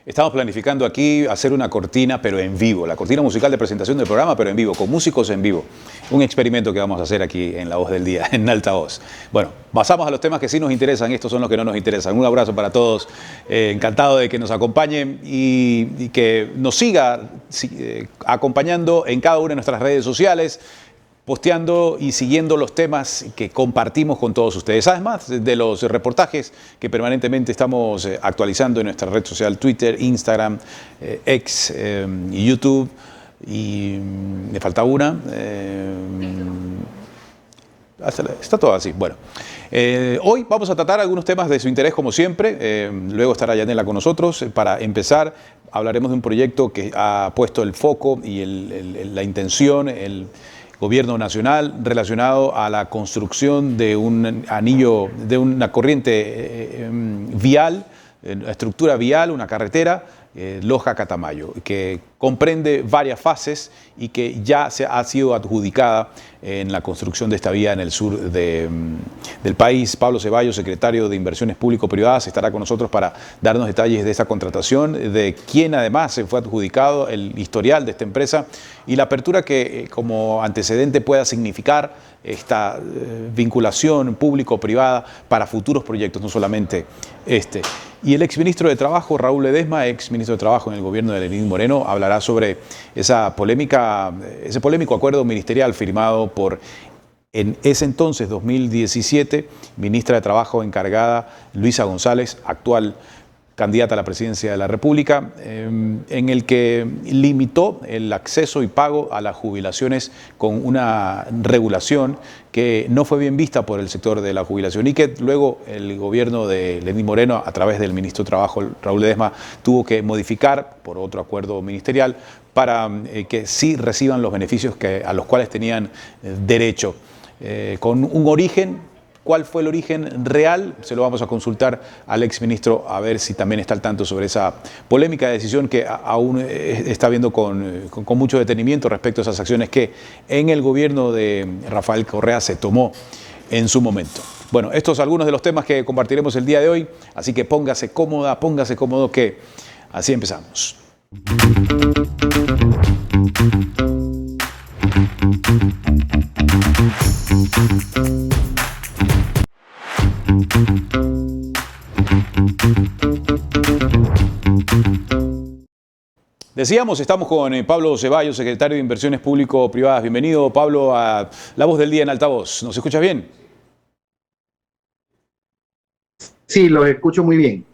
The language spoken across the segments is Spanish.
Estamos planificando aquí hacer una cortina, pero en vivo, la cortina musical de presentación del programa, pero en vivo, con músicos en vivo. Un experimento que vamos a hacer aquí en La Voz del Día, en Altavoz. Bueno, pasamos a los temas que sí nos interesan, estos son los que no nos interesan. Un abrazo para todos, encantado de que nos acompañen y que nos siga acompañando en cada una de nuestras redes sociales, posteando y siguiendo los temas que compartimos con todos ustedes. Además de los reportajes que permanentemente estamos actualizando en nuestra red social Twitter, Instagram, X, YouTube y me falta una. Está todo así. Bueno, hoy vamos a tratar algunos temas de su interés como siempre. Luego estará Yanela con nosotros. Para empezar, hablaremos de un proyecto que ha puesto el foco y la intención, el Gobierno Nacional relacionado a la construcción de un anillo, de una corriente vial, estructura vial, una carretera, Loja-Catamayo, que comprende varias fases y que ya ha sido adjudicada en la construcción de esta vía en el sur del país. Pablo Ceballos, secretario de Inversiones Público-Privadas, estará con nosotros para darnos detalles de esta contratación, de quién además se fue adjudicado, el historial de esta empresa y la apertura que como antecedente pueda significar esta vinculación público-privada para futuros proyectos, no solamente este. Y el exministro de Trabajo, Raúl Ledesma, exministro de Trabajo en el gobierno de Lenín Moreno, hablará sobre ese polémico acuerdo ministerial firmado por, en ese entonces, 2017, ministra de Trabajo encargada Luisa González, actual candidata a la presidencia de la República, en el que limitó el acceso y pago a las jubilaciones con una regulación que no fue bien vista por el sector de la jubilación y que luego el gobierno de Lenín Moreno, a través del ministro de Trabajo, Raúl Ledesma, tuvo que modificar por otro acuerdo ministerial para que sí reciban los beneficios a los cuales tenían derecho, con un origen. ¿Cuál fue el origen real? Se lo vamos a consultar al exministro a ver si también está al tanto sobre esa polémica decisión que aún está viendo con mucho detenimiento respecto a esas acciones que en el gobierno de Rafael Correa se tomó en su momento. Bueno, estos son algunos de los temas que compartiremos el día de hoy, así que póngase cómoda, póngase cómodo, que así empezamos. Decíamos, estamos con Pablo Ceballos, secretario de Inversiones Público-Privadas. Bienvenido, Pablo, a La Voz del Día en Altavoz. ¿Nos escuchas bien? Sí, los escucho muy bien.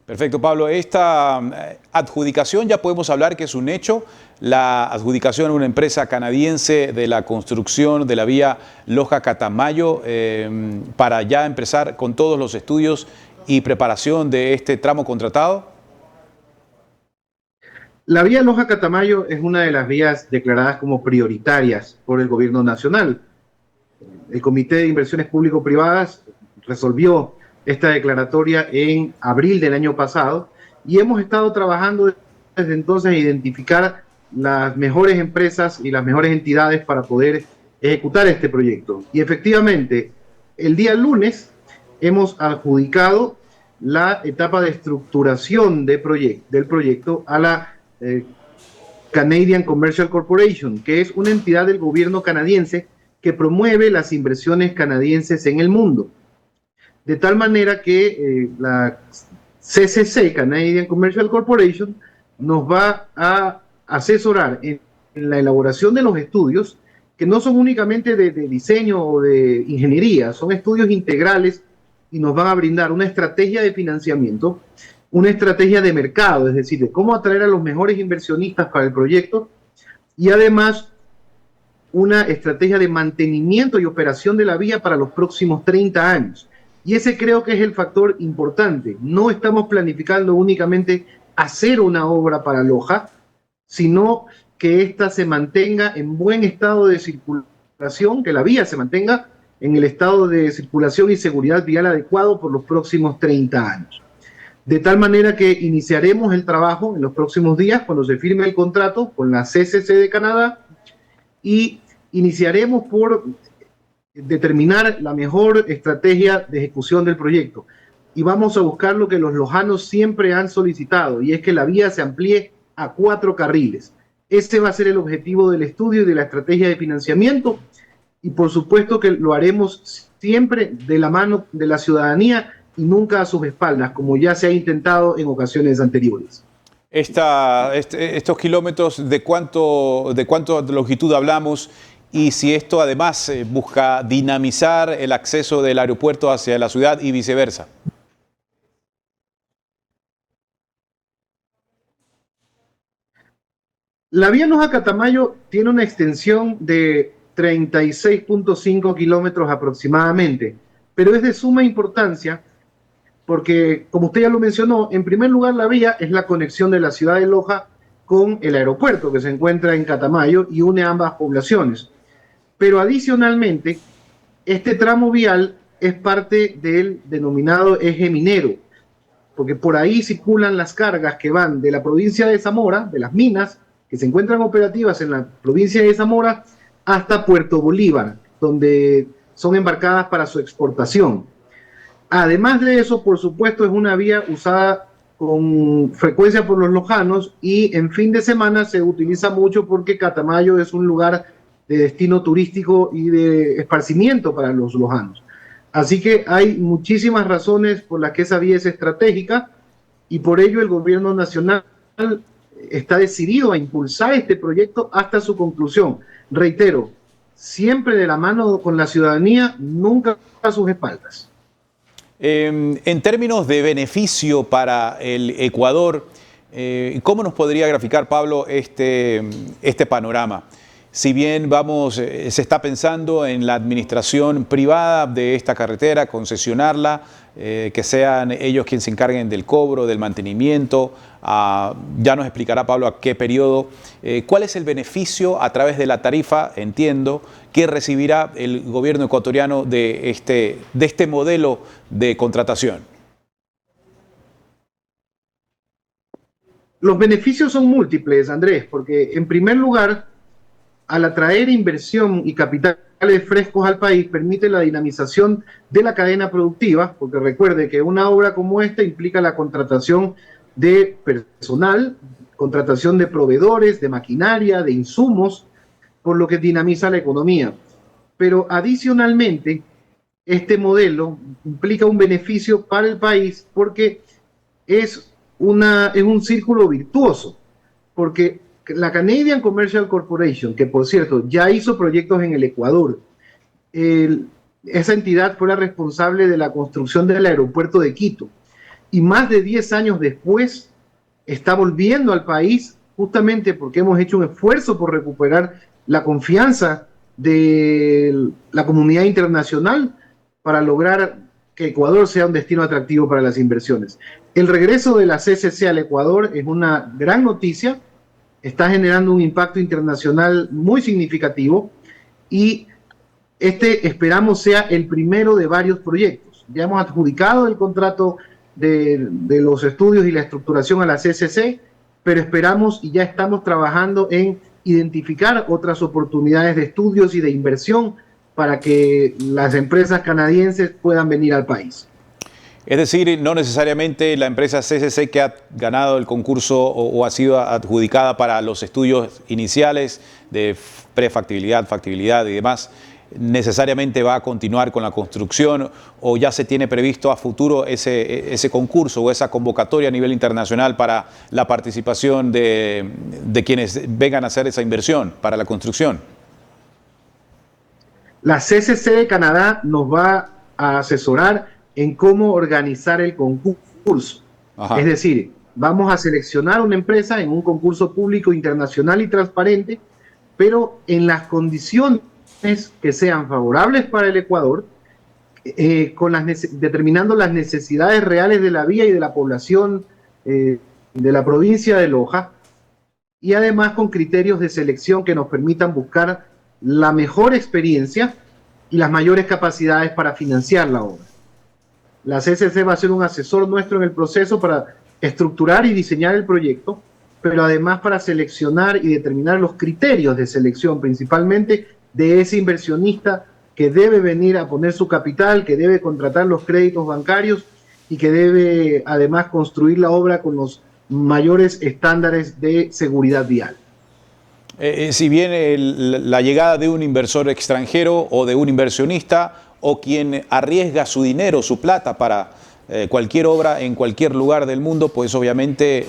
Perfecto, Pablo. Esta adjudicación ya podemos hablar que es un hecho. La adjudicación a una empresa canadiense de la construcción de la vía Loja-Catamayo para ya empezar con todos los estudios y preparación de este tramo contratado. La vía Loja-Catamayo es una de las vías declaradas como prioritarias por el gobierno nacional. El Comité de Inversiones Público-Privadas resolvió esta declaratoria en abril del año pasado y hemos estado trabajando desde entonces a identificar las mejores empresas y las mejores entidades para poder ejecutar este proyecto. Y efectivamente, el día lunes hemos adjudicado la etapa de estructuración del proyecto a la Canadian Commercial Corporation, que es una entidad del gobierno canadiense que promueve las inversiones canadienses en el mundo. De tal manera que la CCC, Canadian Commercial Corporation, nos va a asesorar en la elaboración de los estudios, que no son únicamente de diseño o de ingeniería, son estudios integrales y nos van a brindar una estrategia de financiamiento, una estrategia de mercado, es decir, de cómo atraer a los mejores inversionistas para el proyecto y además una estrategia de mantenimiento y operación de la vía para los próximos 30 años. Y ese creo que es el factor importante. No estamos planificando únicamente hacer una obra para Loja, sino que ésta se mantenga en buen estado de circulación, que la vía se mantenga en el estado de circulación y seguridad vial adecuado por los próximos 30 años. De tal manera que iniciaremos el trabajo en los próximos días cuando se firme el contrato con la CCC de Canadá y iniciaremos por determinar la mejor estrategia de ejecución del proyecto. Y vamos a buscar lo que los lojanos siempre han solicitado, y es que la vía se amplíe a 4 carriles. Ese va a ser el objetivo del estudio y de la estrategia de financiamiento, y por supuesto que lo haremos siempre de la mano de la ciudadanía y nunca a sus espaldas, como ya se ha intentado en ocasiones anteriores. Estos kilómetros, ¿de cuánto de longitud hablamos? Y si esto además busca dinamizar el acceso del aeropuerto hacia la ciudad y viceversa. La vía Loja-Catamayo tiene una extensión de 36.5 kilómetros aproximadamente, pero es de suma importancia porque, como usted ya lo mencionó, en primer lugar la vía es la conexión de la ciudad de Loja con el aeropuerto que se encuentra en Catamayo y une ambas poblaciones. Pero adicionalmente, este tramo vial es parte del denominado eje minero, porque por ahí circulan las cargas que van de la provincia de Zamora, de las minas, que se encuentran operativas en la provincia de Zamora, hasta Puerto Bolívar, donde son embarcadas para su exportación. Además de eso, por supuesto, es una vía usada con frecuencia por los lojanos y en fin de semana se utiliza mucho porque Catamayo es un lugar de destino turístico y de esparcimiento para los lojanos. Así que hay muchísimas razones por las que esa vía es estratégica y por ello el gobierno nacional está decidido a impulsar este proyecto hasta su conclusión. Reitero, siempre de la mano con la ciudadanía, nunca a sus espaldas. En términos de beneficio para el Ecuador, ¿cómo nos podría graficar, Pablo, este panorama? Si bien se está pensando en la administración privada de esta carretera, concesionarla, que sean ellos quienes se encarguen del cobro, del mantenimiento, ya nos explicará Pablo a qué periodo. ¿Cuál es el beneficio a través de la tarifa, entiendo, que recibirá el gobierno ecuatoriano de este modelo de contratación? Los beneficios son múltiples, Andrés, porque en primer lugar, al atraer inversión y capitales frescos al país, permite la dinamización de la cadena productiva, porque recuerde que una obra como esta implica la contratación de personal, contratación de proveedores, de maquinaria, de insumos, por lo que dinamiza la economía. Pero adicionalmente, este modelo implica un beneficio para el país porque es un círculo virtuoso, porque la Canadian Commercial Corporation, que por cierto ya hizo proyectos en el Ecuador, esa entidad fue la responsable de la construcción del aeropuerto de Quito y más de 10 años después está volviendo al país justamente porque hemos hecho un esfuerzo por recuperar la confianza de la comunidad internacional para lograr que Ecuador sea un destino atractivo para las inversiones. El regreso de la CCC al Ecuador es una gran noticia, está generando un impacto internacional muy significativo y esperamos sea el primero de varios proyectos. Ya hemos adjudicado el contrato de los estudios y la estructuración a la CCC, pero esperamos y ya estamos trabajando en identificar otras oportunidades de estudios y de inversión para que las empresas canadienses puedan venir al país. Es decir, no necesariamente la empresa CCC que ha ganado el concurso o ha sido adjudicada para los estudios iniciales de prefactibilidad, factibilidad y demás, necesariamente va a continuar con la construcción o ya se tiene previsto a futuro ese concurso o esa convocatoria a nivel internacional para la participación de quienes vengan a hacer esa inversión para la construcción. La CCC de Canadá nos va a asesorar en cómo organizar el concurso. Ajá. Es decir, vamos a seleccionar una empresa en un concurso público internacional y transparente, pero en las condiciones que sean favorables para el Ecuador, determinando las necesidades reales de la vía y de la población de la provincia de Loja, y además con criterios de selección que nos permitan buscar la mejor experiencia y las mayores capacidades para financiar la obra. La CCC va a ser un asesor nuestro en el proceso para estructurar y diseñar el proyecto, pero además para seleccionar y determinar los criterios de selección, principalmente de ese inversionista que debe venir a poner su capital, que debe contratar los créditos bancarios y que debe además construir la obra con los mayores estándares de seguridad vial. Si bien la llegada de un inversor extranjero o de un inversionista o quien arriesga su dinero, su plata para cualquier obra en cualquier lugar del mundo, pues obviamente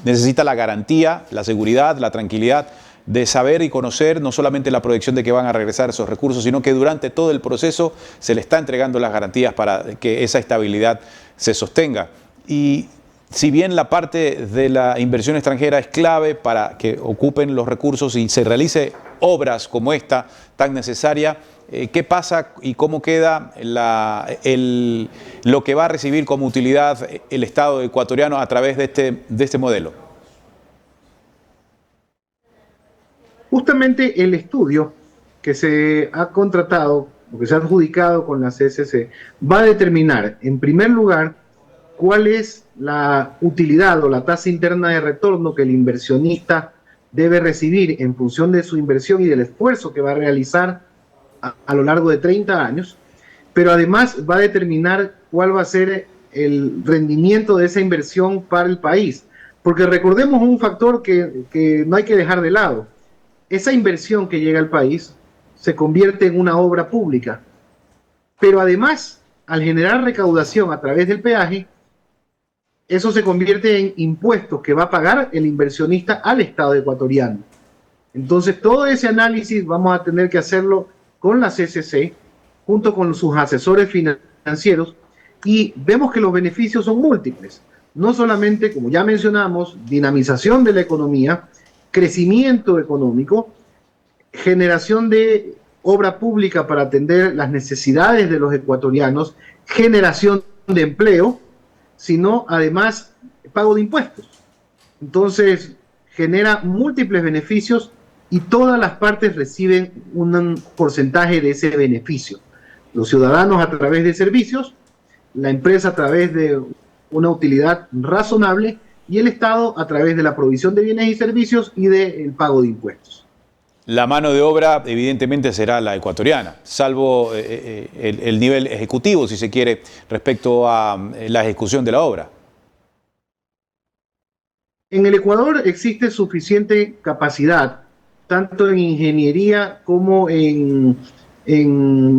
necesita la garantía, la seguridad, la tranquilidad de saber y conocer no solamente la proyección de que van a regresar esos recursos, sino que durante todo el proceso se le está entregando las garantías para que esa estabilidad se sostenga. Y si bien la parte de la inversión extranjera es clave para que ocupen los recursos y se realice obras como esta tan necesaria, ¿qué pasa y cómo queda lo que va a recibir como utilidad el Estado ecuatoriano a través de este modelo? Justamente el estudio que se ha contratado, o que se ha adjudicado con la CSC, va a determinar, en primer lugar, cuál es la utilidad o la tasa interna de retorno que el inversionista debe recibir en función de su inversión y del esfuerzo que va a realizar a lo largo de 30 años, pero además va a determinar cuál va a ser el rendimiento de esa inversión para el país. Porque recordemos un factor que no hay que dejar de lado. Esa inversión que llega al país se convierte en una obra pública, pero además, al generar recaudación a través del peaje, eso se convierte en impuestos que va a pagar el inversionista al Estado ecuatoriano. Entonces, todo ese análisis vamos a tener que hacerlo con la CCC, junto con sus asesores financieros, y vemos que los beneficios son múltiples. No solamente, como ya mencionamos, dinamización de la economía, crecimiento económico, generación de obra pública para atender las necesidades de los ecuatorianos, generación de empleo, sino además pago de impuestos. Entonces, genera múltiples beneficios y todas las partes reciben un porcentaje de ese beneficio. Los ciudadanos a través de servicios, la empresa a través de una utilidad razonable y el Estado a través de la provisión de bienes y servicios y del pago de impuestos. La mano de obra evidentemente será la ecuatoriana, salvo el nivel ejecutivo, si se quiere, respecto a la ejecución de la obra. En el Ecuador existe suficiente capacidad, tanto en ingeniería como en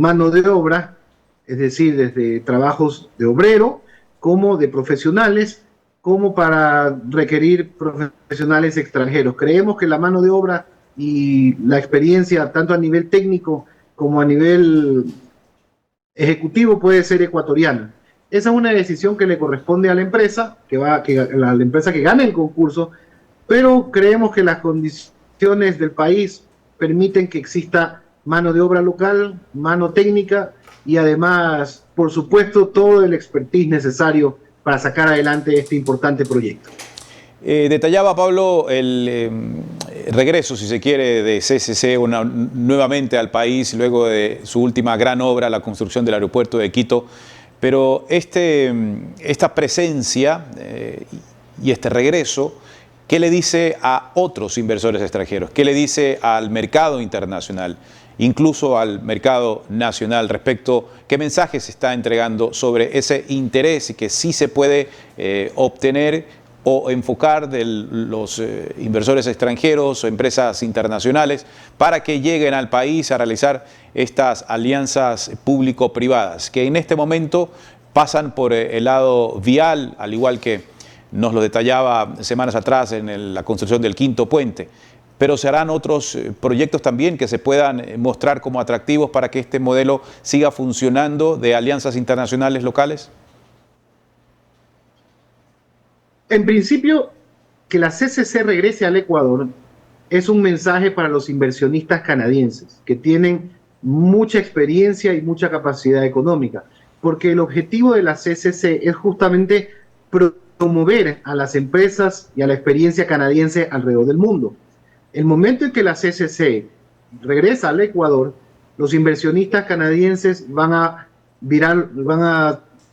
mano de obra, es decir, desde trabajos de obrero como de profesionales, como para requerir profesionales extranjeros. Creemos que la mano de obra y la experiencia, tanto a nivel técnico como a nivel ejecutivo, puede ser ecuatoriana. Esa es una decisión que le corresponde a la empresa, la empresa que gane el concurso, pero creemos que las condiciones del país permiten que exista mano de obra local, mano técnica y además, por supuesto, todo el expertise necesario para sacar adelante este importante proyecto. Detallaba Pablo el regreso, si se quiere, de CCC nuevamente al país luego de su última gran obra, la construcción del aeropuerto de Quito, pero esta presencia y este regreso, ¿qué le dice a otros inversores extranjeros? ¿Qué le dice al mercado internacional, incluso al mercado nacional, respecto a qué mensajes se está entregando sobre ese interés que sí se puede obtener o enfocar de los inversores extranjeros o empresas internacionales para que lleguen al país a realizar estas alianzas público-privadas, que en este momento pasan por el lado vial, al igual que nos lo detallaba semanas atrás en la construcción del quinto puente? Pero serán otros proyectos también que se puedan mostrar como atractivos para que este modelo siga funcionando de alianzas internacionales locales. En principio, que la CCC regrese al Ecuador es un mensaje para los inversionistas canadienses que tienen mucha experiencia y mucha capacidad económica, porque el objetivo de la CCC es justamente promover a las empresas y a la experiencia canadiense alrededor del mundo. El momento en que la CCC regresa al Ecuador, los inversionistas canadienses van a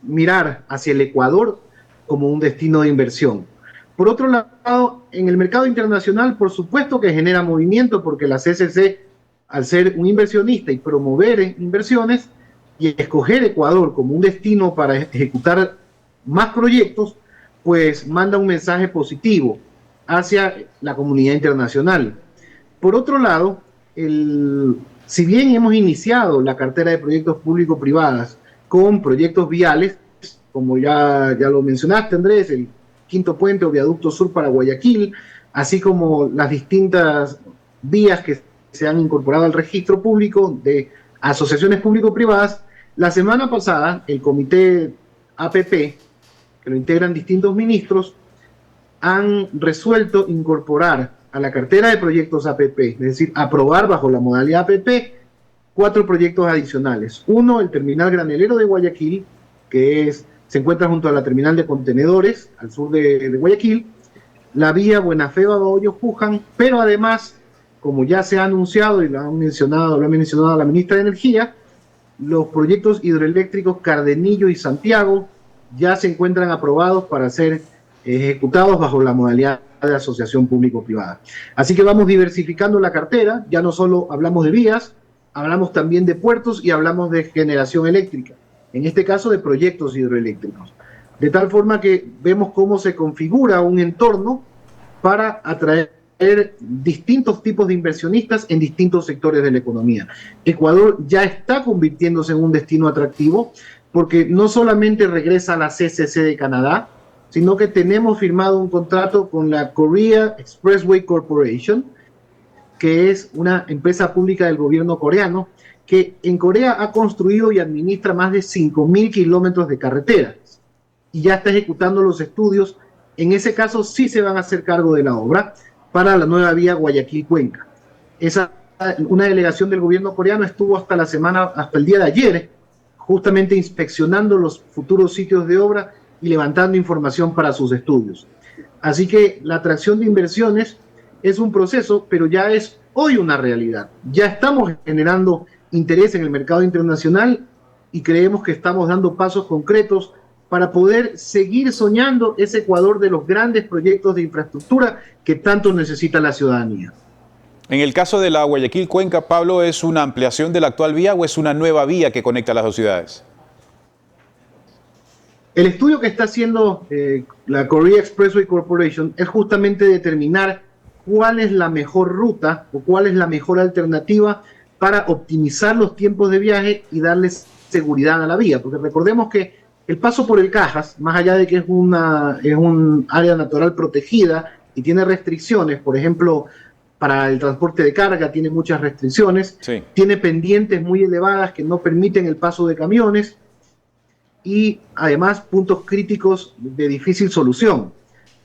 mirar hacia el Ecuador como un destino de inversión. Por otro lado, en el mercado internacional, por supuesto que genera movimiento, porque la CCC, al ser un inversionista y promover inversiones y escoger Ecuador como un destino para ejecutar más proyectos, pues manda un mensaje positivo hacia la comunidad internacional. Por otro lado, si bien hemos iniciado la cartera de proyectos público-privadas con proyectos viales, como ya lo mencionaste, Andrés, el Quinto Puente o Viaducto Sur para Guayaquil, así como las distintas vías que se han incorporado al registro público de asociaciones público-privadas, la semana pasada el comité APP, que lo integran distintos ministros, han resuelto incorporar a la cartera de proyectos APP, es decir, aprobar bajo la modalidad APP 4 proyectos adicionales. Uno, el terminal granelero de Guayaquil, que se encuentra junto a la terminal de contenedores al sur de Guayaquil, la vía Buenafé-Babahoyo-Juján, pero además, como ya se ha anunciado y lo ha mencionado la ministra de Energía, los proyectos hidroeléctricos Cardenillo y Santiago ya se encuentran aprobados para ser ejecutados bajo la modalidad de asociación público-privada. Así que vamos diversificando la cartera, ya no solo hablamos de vías, hablamos también de puertos y hablamos de generación eléctrica, en este caso de proyectos hidroeléctricos. De tal forma que vemos cómo se configura un entorno para atraer distintos tipos de inversionistas en distintos sectores de la economía. Ecuador ya está convirtiéndose en un destino atractivo porque no solamente regresa a la CCC de Canadá, sino que tenemos firmado un contrato con la Korea Expressway Corporation, que es una empresa pública del gobierno coreano, que en Corea ha construido y administra más de 5.000 kilómetros de carreteras y ya está ejecutando los estudios. En ese caso sí se van a hacer cargo de la obra para la nueva vía Guayaquil-Cuenca. Una delegación del gobierno coreano estuvo hasta el día de ayer, justamente inspeccionando los futuros sitios de obra y levantando información para sus estudios. Así que la atracción de inversiones es un proceso, pero ya es hoy una realidad. Ya estamos generando interés en el mercado internacional y creemos que estamos dando pasos concretos para poder seguir soñando ese Ecuador de los grandes proyectos de infraestructura que tanto necesita la ciudadanía. En el caso de la Guayaquil-Cuenca, Pablo, ¿es una ampliación de la actual vía o es una nueva vía que conecta las dos ciudades? El estudio que está haciendo la Korea Expressway Corporation es justamente determinar cuál es la mejor ruta o cuál es la mejor alternativa para optimizar los tiempos de viaje y darles seguridad a la vía, porque recordemos que el paso por el Cajas, más allá de que es un área natural protegida y tiene restricciones, por ejemplo, para el transporte de carga tiene muchas restricciones, sí, tiene pendientes muy elevadas que no permiten el paso de camiones y además puntos críticos de difícil solución.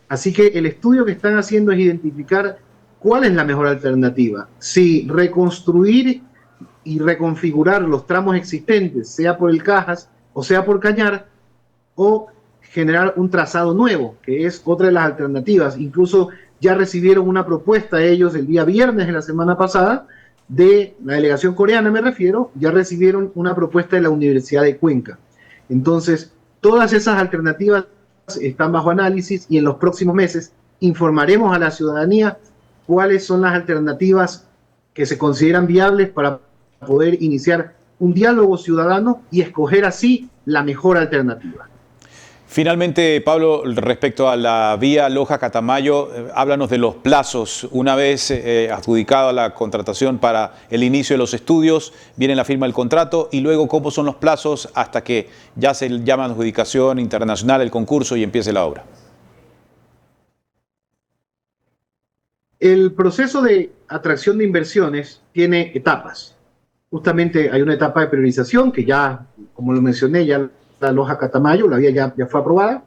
Así que el estudio que están haciendo es identificar cuál es la mejor alternativa. Si reconstruir y reconfigurar los tramos existentes, sea por el Cajas o sea por Cañar, o generar un trazado nuevo, que es otra de las alternativas. Incluso ya recibieron una propuesta ellos el día viernes de la semana pasada, de la delegación coreana me refiero, ya recibieron una propuesta de la Universidad de Cuenca. Entonces, todas esas alternativas están bajo análisis y en los próximos meses informaremos a la ciudadanía cuáles son las alternativas que se consideran viables para poder iniciar un diálogo ciudadano y escoger así la mejor alternativa. Finalmente, Pablo, respecto a la vía Loja-Catamayo, háblanos de los plazos. Una vez adjudicada la contratación para el inicio de los estudios, viene la firma del contrato y luego cómo son los plazos hasta que ya se llama adjudicación internacional, el concurso y empiece la obra. El proceso de atracción de inversiones tiene etapas. Justamente hay una etapa de priorización que ya, como lo mencioné, ya la Loja-Catamayo, la vía ya fue aprobada.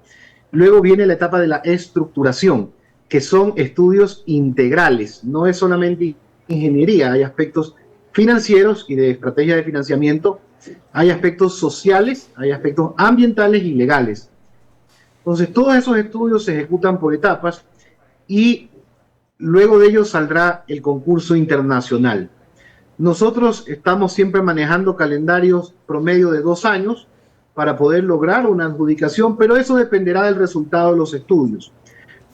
Luego viene la etapa de la estructuración, que son estudios integrales, no es solamente ingeniería, hay aspectos financieros y de estrategia de financiamiento, hay aspectos sociales, hay aspectos ambientales y legales. Entonces, todos esos estudios se ejecutan por etapas y luego de ello saldrá el concurso internacional. Nosotros estamos siempre manejando calendarios promedio de 2 años para poder lograr una adjudicación, pero eso dependerá del resultado de los estudios,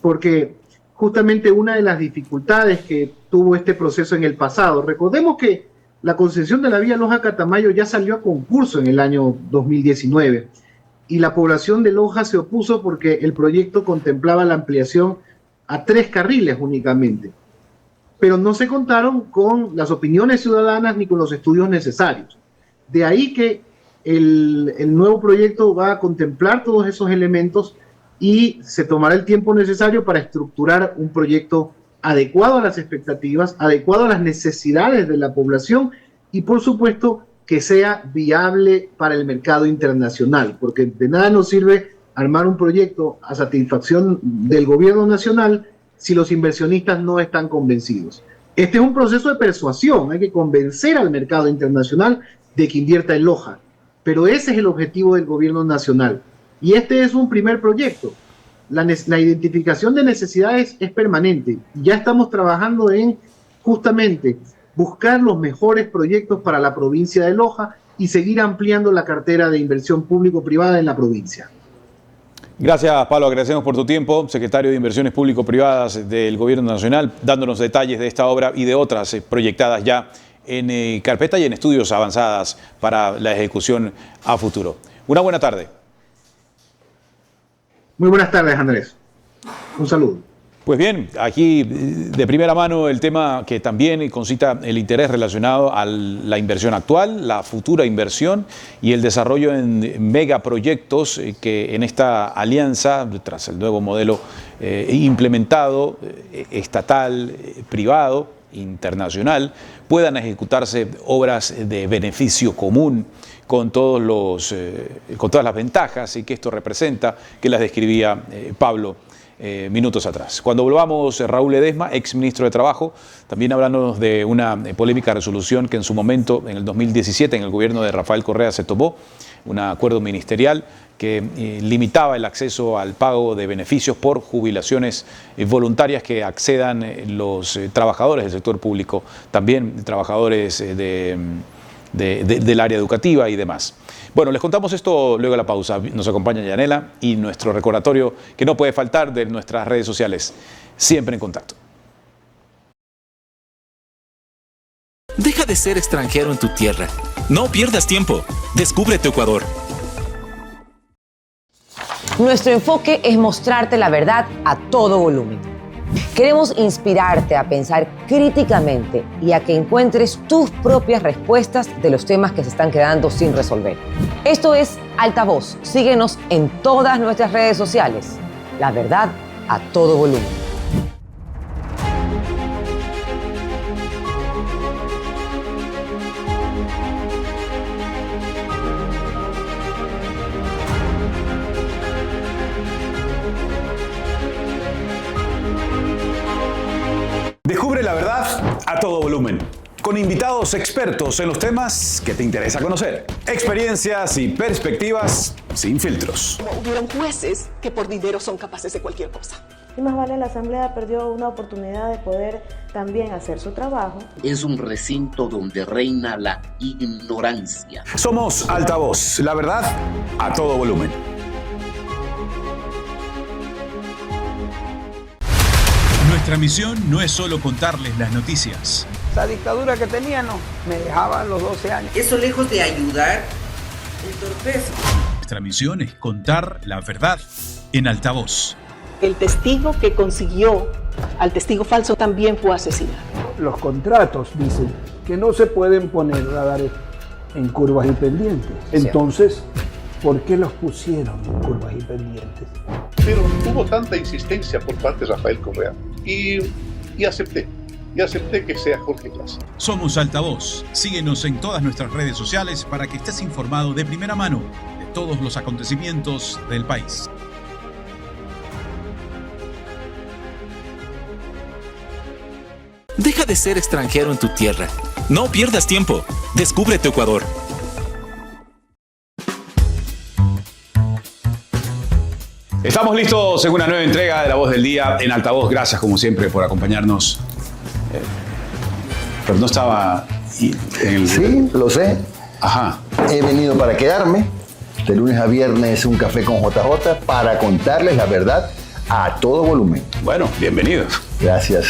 porque justamente una de las dificultades que tuvo este proceso en el pasado, recordemos que la concesión de la vía Loja-Catamayo ya salió a concurso en el año 2019 y la población de Loja se opuso porque el proyecto contemplaba la ampliación a 3 carriles únicamente, pero no se contaron con las opiniones ciudadanas ni con los estudios necesarios. De ahí que el nuevo proyecto va a contemplar todos esos elementos y se tomará el tiempo necesario para estructurar un proyecto adecuado a las expectativas, adecuado a las necesidades de la población y, por supuesto, que sea viable para el mercado internacional, porque de nada nos sirve armar un proyecto a satisfacción del gobierno nacional si los inversionistas no están convencidos. Este es un proceso de persuasión, hay que convencer al mercado internacional de que invierta en Loja, pero ese es el objetivo del gobierno nacional. Y este es un primer proyecto. La identificación de necesidades es permanente. Ya estamos trabajando en justamente buscar los mejores proyectos para la provincia de Loja y seguir ampliando la cartera de inversión público-privada en la provincia. Gracias, Pablo. Agradecemos por tu tiempo, secretario de Inversiones Público-Privadas del Gobierno Nacional, dándonos detalles de esta obra y de otras proyectadas ya en carpeta y en estudios avanzadas para la ejecución a futuro. Una buena tarde. Muy buenas tardes, Andrés. Un saludo. Pues bien, aquí de primera mano el tema que también concita el interés relacionado a la inversión actual, la futura inversión y el desarrollo en megaproyectos que en esta alianza, tras el nuevo modelo implementado, estatal, privado, internacional, puedan ejecutarse obras de beneficio común con todas las ventajas y que esto representa, que las describía Pablo minutos atrás. Cuando volvamos, Raúl Ledesma, ex ministro de Trabajo, también hablándonos de una polémica resolución que en su momento, en el 2017, en el gobierno de Rafael Correa se tomó, un acuerdo ministerial que limitaba el acceso al pago de beneficios por jubilaciones voluntarias que accedan los trabajadores del sector público, también trabajadores del área educativa y demás. Bueno, les contamos esto luego de la pausa. Nos acompaña Yanela y nuestro recordatorio que no puede faltar de nuestras redes sociales. Siempre en contacto. Deja de ser extranjero en tu tierra. No pierdas tiempo. Descubre tu Ecuador. Nuestro enfoque es mostrarte la verdad a todo volumen. Queremos inspirarte a pensar críticamente y a que encuentres tus propias respuestas de los temas que se están quedando sin resolver. Esto es Altavoz. Síguenos en todas nuestras redes sociales. La verdad a todo volumen. Descubre la verdad a todo volumen, con invitados expertos en los temas que te interesa conocer. Experiencias y perspectivas sin filtros. Hubieron jueces que por dinero son capaces de cualquier cosa. Y más vale, la Asamblea perdió una oportunidad de poder también hacer su trabajo. Es un recinto donde reina la ignorancia. Somos Altavoz, la verdad a todo volumen. Nuestra misión no es solo contarles las noticias. Esa dictadura que tenían me dejaba a los 12 años. Eso lejos de ayudar, entorpece. Nuestra misión es contar la verdad en Altavoz. El testigo que consiguió al testigo falso también fue asesinado. Los contratos dicen que no se pueden poner radares en curvas y pendientes. Entonces, ¿por qué los pusieron en curvas y pendientes? Pero hubo tanta insistencia por parte de Rafael Correa y acepté que sea Jorge Glass. Somos Altavoz. Síguenos en todas nuestras redes sociales para que estés informado de primera mano de todos los acontecimientos del país. Deja de ser extranjero en tu tierra. No pierdas tiempo. Descubre tu Ecuador. Estamos listos en una nueva entrega de La Voz del Día en Altavoz. Gracias, como siempre, por acompañarnos. Pero no estaba en el... Sí, lo sé. Ajá. He venido para quedarme. De lunes a viernes un café con JJ para contarles la verdad a todo volumen. Bueno, bienvenidos. Gracias.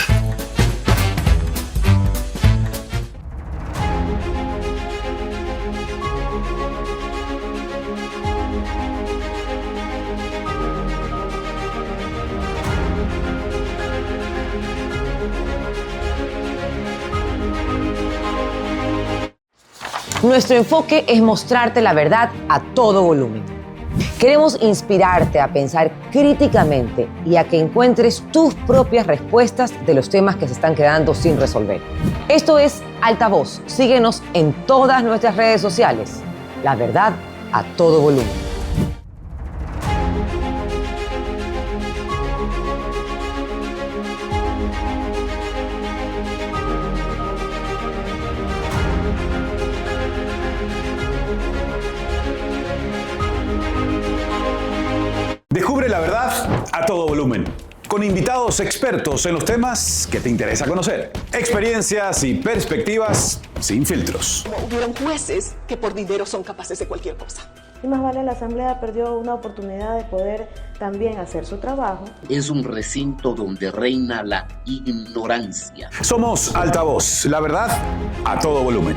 Nuestro enfoque es mostrarte la verdad a todo volumen. Queremos inspirarte a pensar críticamente y a que encuentres tus propias respuestas de los temas que se están quedando sin resolver. Esto es Altavoz. Síguenos en todas nuestras redes sociales. La verdad a todo volumen. Descubre la verdad a todo volumen, con invitados expertos en los temas que te interesa conocer. Experiencias y perspectivas sin filtros. Hubieron jueces que por dinero son capaces de cualquier cosa. Y más vale, la Asamblea perdió una oportunidad de poder también hacer su trabajo. Es un recinto donde reina la ignorancia. Somos Altavoz, la verdad a todo volumen.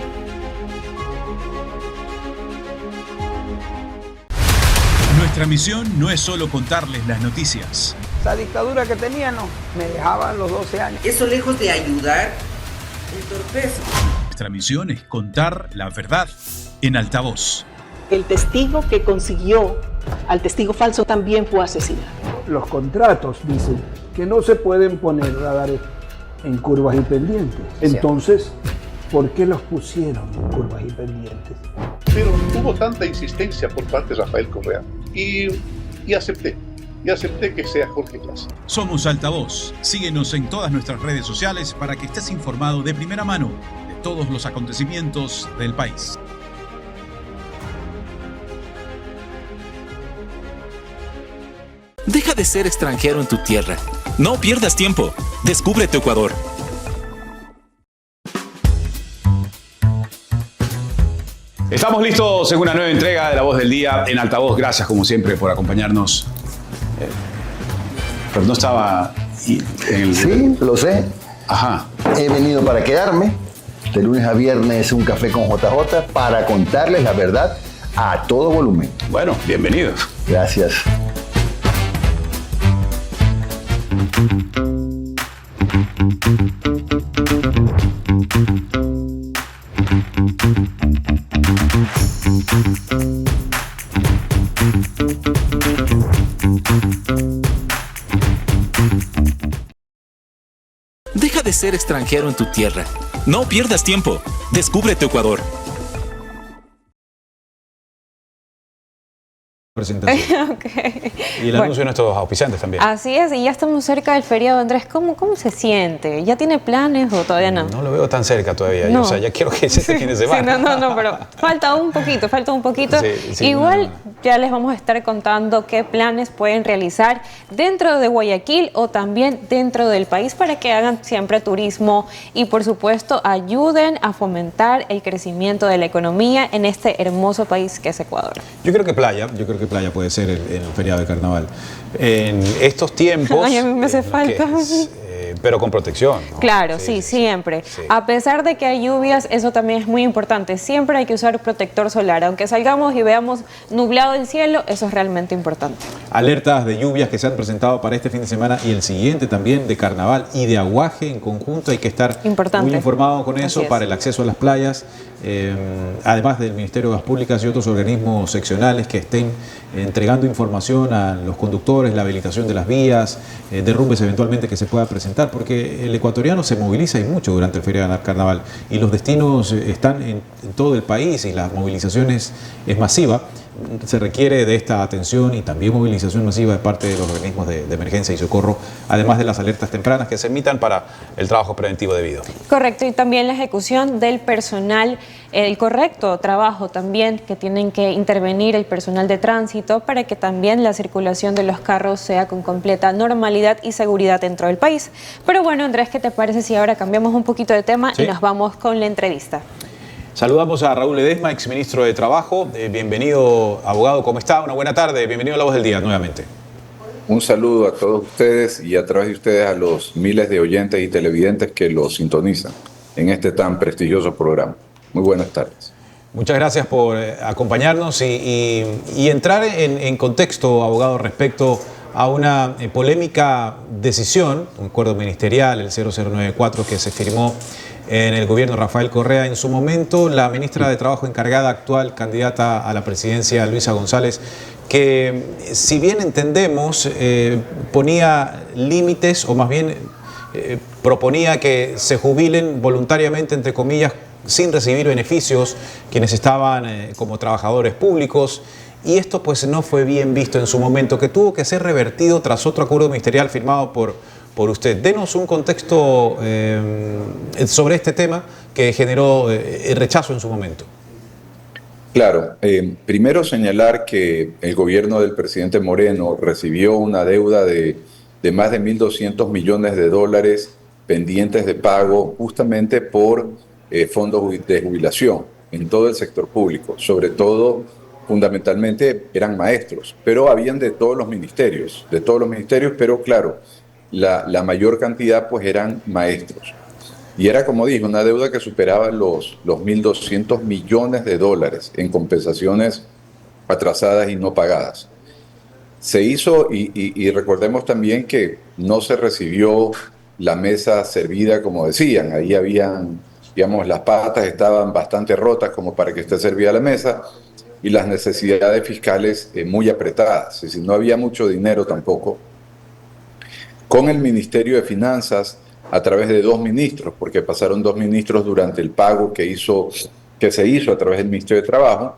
Nuestra misión no es solo contarles las noticias. Esa dictadura que tenían, no, me dejaban los 12 años. Eso lejos de ayudar, entorpece. Nuestra misión es contar la verdad en Altavoz. El testigo que consiguió al testigo falso también fue asesinado. Los contratos dicen que no se pueden poner radares en curvas y pendientes. Entonces, ¿por qué los pusieron en curvas y pendientes? Pero hubo tanta insistencia por parte de Rafael Correa y acepté que sea Jorge Glass. Somos Altavoz. Síguenos en todas nuestras redes sociales para que estés informado de primera mano de todos los acontecimientos del país. Deja de ser extranjero en tu tierra. No pierdas tiempo. Descubre tu Ecuador. Estamos listos en una nueva entrega de La Voz del Día en Altavoz. Gracias, como siempre, por acompañarnos. Pero no estaba en el... Sí, lo sé. Ajá. He venido para quedarme. De lunes a viernes un café con JJ para contarles la verdad a todo volumen. Bueno, bienvenidos. Gracias. Deja de ser extranjero en tu tierra. No pierdas tiempo. Descubre tu Ecuador. Presentación. Okay. Y el anuncio de nuestros auspiciantes también. Así es, y ya estamos cerca del feriado, Andrés. ¿Cómo se siente? ¿Ya tiene planes o todavía no? No lo veo tan cerca todavía. No. O sea, ya quiero que sea este fin de semana. Sí, no, pero falta un poquito. Sí, Igual ya les vamos a estar contando qué planes pueden realizar dentro de Guayaquil o también dentro del país para que hagan siempre turismo y, por supuesto, ayuden a fomentar el crecimiento de la economía en este hermoso país que es Ecuador. Yo creo que playa puede ser en el feriado de carnaval. En estos tiempos... Ay, a mí me hace falta. Pero con protección, ¿no? Claro, sí, siempre. Sí. A pesar de que hay lluvias, eso también es muy importante. Siempre hay que usar protector solar. Aunque salgamos y veamos nublado el cielo, eso es realmente importante. Alertas de lluvias que se han presentado para este fin de semana y el siguiente también de carnaval y de aguaje en conjunto. Hay que estar muy informado con eso para el acceso a las playas. Además del Ministerio de Obras Públicas y otros organismos seccionales que estén entregando información a los conductores, la habilitación de las vías, derrumbes eventualmente que se pueda presentar, porque el ecuatoriano se moviliza y mucho durante el feriado de carnaval y los destinos están en todo el país y la movilización es masiva se requiere de esta atención y también movilización masiva de parte de los organismos de emergencia y socorro, además de las alertas tempranas que se emitan para el trabajo preventivo debido. Correcto, y también la ejecución del personal, el correcto trabajo también que tienen que intervenir el personal de tránsito para que también la circulación de los carros sea con completa normalidad y seguridad dentro del país. Pero bueno, Andrés, ¿qué te parece si ahora cambiamos un poquito de tema y nos vamos con la entrevista? Saludamos a Raúl Ledesma, exministro de Trabajo. Bienvenido, abogado, ¿cómo está? Una buena tarde, bienvenido a La Voz del Día nuevamente. Un saludo a todos ustedes y a través de ustedes a los miles de oyentes y televidentes que los sintonizan en este tan prestigioso programa. Muy buenas tardes. Muchas gracias por acompañarnos y entrar en contexto, abogado, respecto a una polémica decisión, un acuerdo ministerial, el 0094, que se firmó en el gobierno Rafael Correa. En su momento, la ministra de Trabajo encargada, actual candidata a la presidencia, Luisa González, que si bien entendemos, ponía límites, o más bien proponía que se jubilen voluntariamente, entre comillas, sin recibir beneficios, quienes estaban como trabajadores públicos. Y esto pues no fue bien visto en su momento, que tuvo que ser revertido tras otro acuerdo ministerial firmado por usted. Denos un contexto sobre este tema que generó el rechazo en su momento. Claro, primero señalar que el gobierno del presidente Moreno recibió una deuda de más de 1.200 millones de dólares pendientes de pago justamente por fondos de jubilación en todo el sector público, sobre todo, fundamentalmente eran maestros, pero habían de todos los ministerios, pero claro, la mayor cantidad pues eran maestros. Y era, como dije, una deuda que superaba los 1.200 millones de dólares en compensaciones atrasadas y no pagadas. Se hizo, y recordemos también que no se recibió la mesa servida como decían. Ahí habían, digamos, las patas estaban bastante rotas como para que esté servida la mesa y las necesidades fiscales muy apretadas. Es decir, no había mucho dinero tampoco. Con el Ministerio de Finanzas, a través de 2 ministros, porque pasaron 2 ministros durante el pago que se hizo a través del Ministerio de Trabajo,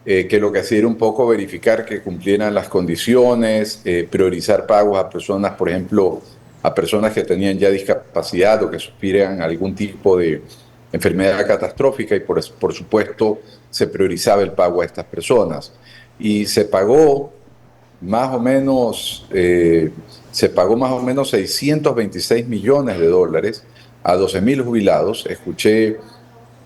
que lo que hacía era un poco verificar que cumplieran las condiciones, priorizar pagos a personas, por ejemplo, a personas que tenían ya discapacidad o que sufrían algún tipo de enfermedad catastrófica, y por supuesto se priorizaba el pago a estas personas. Y se pagó más o menos 626 millones de dólares a 12.000 jubilados. Escuché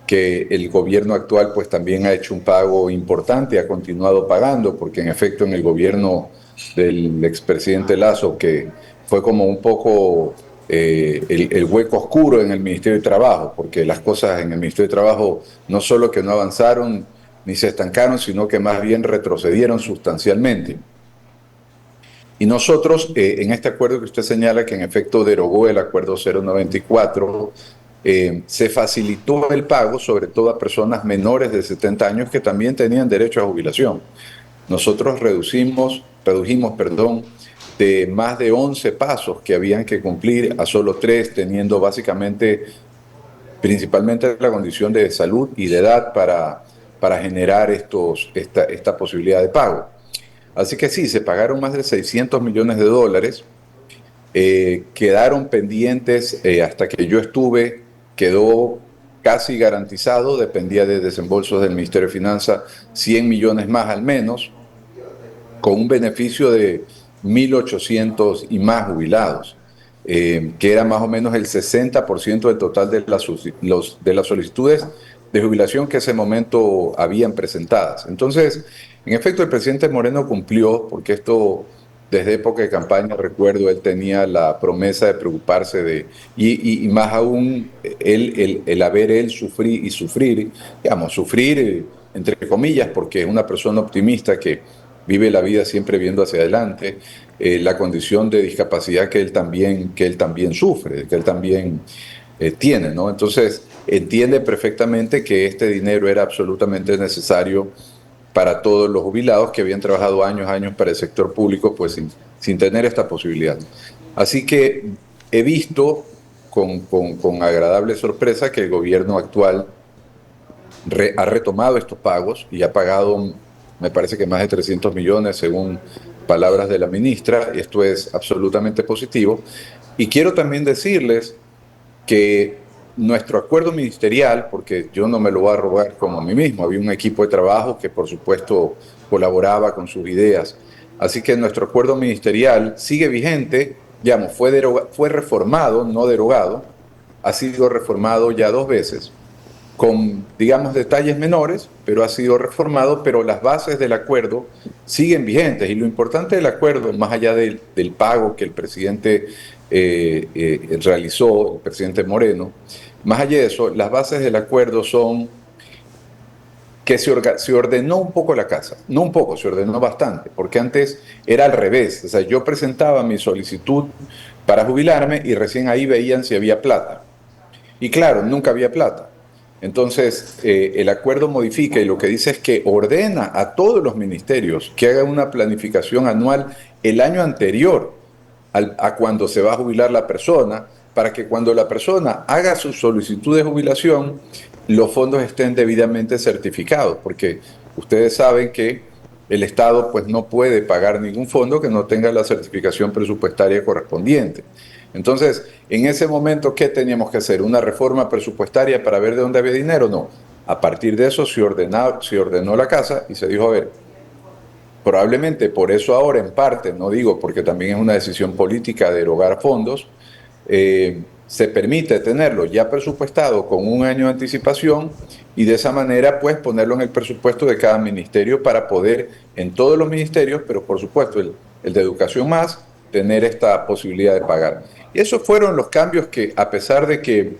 que el gobierno actual pues también ha hecho un pago importante, ha continuado pagando, porque en efecto en el gobierno del expresidente Lasso, que fue como un poco el hueco oscuro en el Ministerio de Trabajo, porque las cosas en el Ministerio de Trabajo no solo que no avanzaron ni se estancaron, sino que más bien retrocedieron sustancialmente. Y nosotros, en este acuerdo que usted señala, que en efecto derogó el acuerdo 094, se facilitó el pago, sobre todo a personas menores de 70 años que también tenían derecho a jubilación. Nosotros redujimos, de más de 11 pasos que habían que cumplir a solo 3, teniendo principalmente la condición de salud y de edad para generar esta posibilidad de pago. Así que sí, se pagaron más de 600 millones de dólares, quedaron pendientes, hasta que yo estuve, quedó casi garantizado, dependía de desembolsos del Ministerio de Finanzas, 100 millones más al menos, con un beneficio de 1.800 y más jubilados, que era más o menos el 60% del total de las solicitudes de jubilación que en ese momento habían presentadas. Entonces, en efecto, el presidente Moreno cumplió, porque esto, desde época de campaña, recuerdo, él tenía la promesa de preocuparse y más aún, el haber él sufrir, entre comillas, porque es una persona optimista que vive la vida siempre viendo hacia adelante, la condición de discapacidad que él también sufre, que él también tiene, ¿no? Entonces, entiende perfectamente que este dinero era absolutamente necesario para todos los jubilados que habían trabajado años para el sector público, pues sin tener esta posibilidad. Así que he visto con agradable sorpresa que el gobierno actual ha retomado estos pagos y ha pagado me parece que más de 300 millones según palabras de la ministra. Esto es absolutamente positivo. Y quiero también decirles que nuestro acuerdo ministerial, porque yo no me lo voy a robar como a mí mismo, había un equipo de trabajo que por supuesto colaboraba con sus ideas, así que nuestro acuerdo ministerial sigue vigente, digamos, fue reformado, no derogado, ha sido reformado ya 2 veces, con, digamos, detalles menores, pero ha sido reformado, pero las bases del acuerdo siguen vigentes. Y lo importante del acuerdo, más allá del pago que el presidente realizó, el presidente Moreno, más allá de eso, las bases del acuerdo son que se ordenó un poco la casa, no un poco, se ordenó bastante, porque antes era al revés. O sea, yo presentaba mi solicitud para jubilarme y recién ahí veían si había plata. Y claro, nunca había plata. Entonces, el acuerdo modifica y lo que dice es que ordena a todos los ministerios que hagan una planificación anual el año anterior a cuando se va a jubilar la persona, para que cuando la persona haga su solicitud de jubilación, los fondos estén debidamente certificados, porque ustedes saben que el Estado pues no puede pagar ningún fondo que no tenga la certificación presupuestaria correspondiente. Entonces, en ese momento, ¿qué teníamos que hacer? ¿Una reforma presupuestaria para ver de dónde había dinero? No. A partir de eso se ordenó la casa y se dijo, a ver, probablemente por eso ahora en parte, no digo porque también es una decisión política de erogar fondos, se permite tenerlo ya presupuestado con 1 año de anticipación y de esa manera pues ponerlo en el presupuesto de cada ministerio para poder en todos los ministerios, pero por supuesto el de educación más, tener esta posibilidad de pagar. Y esos fueron los cambios que, a pesar de que,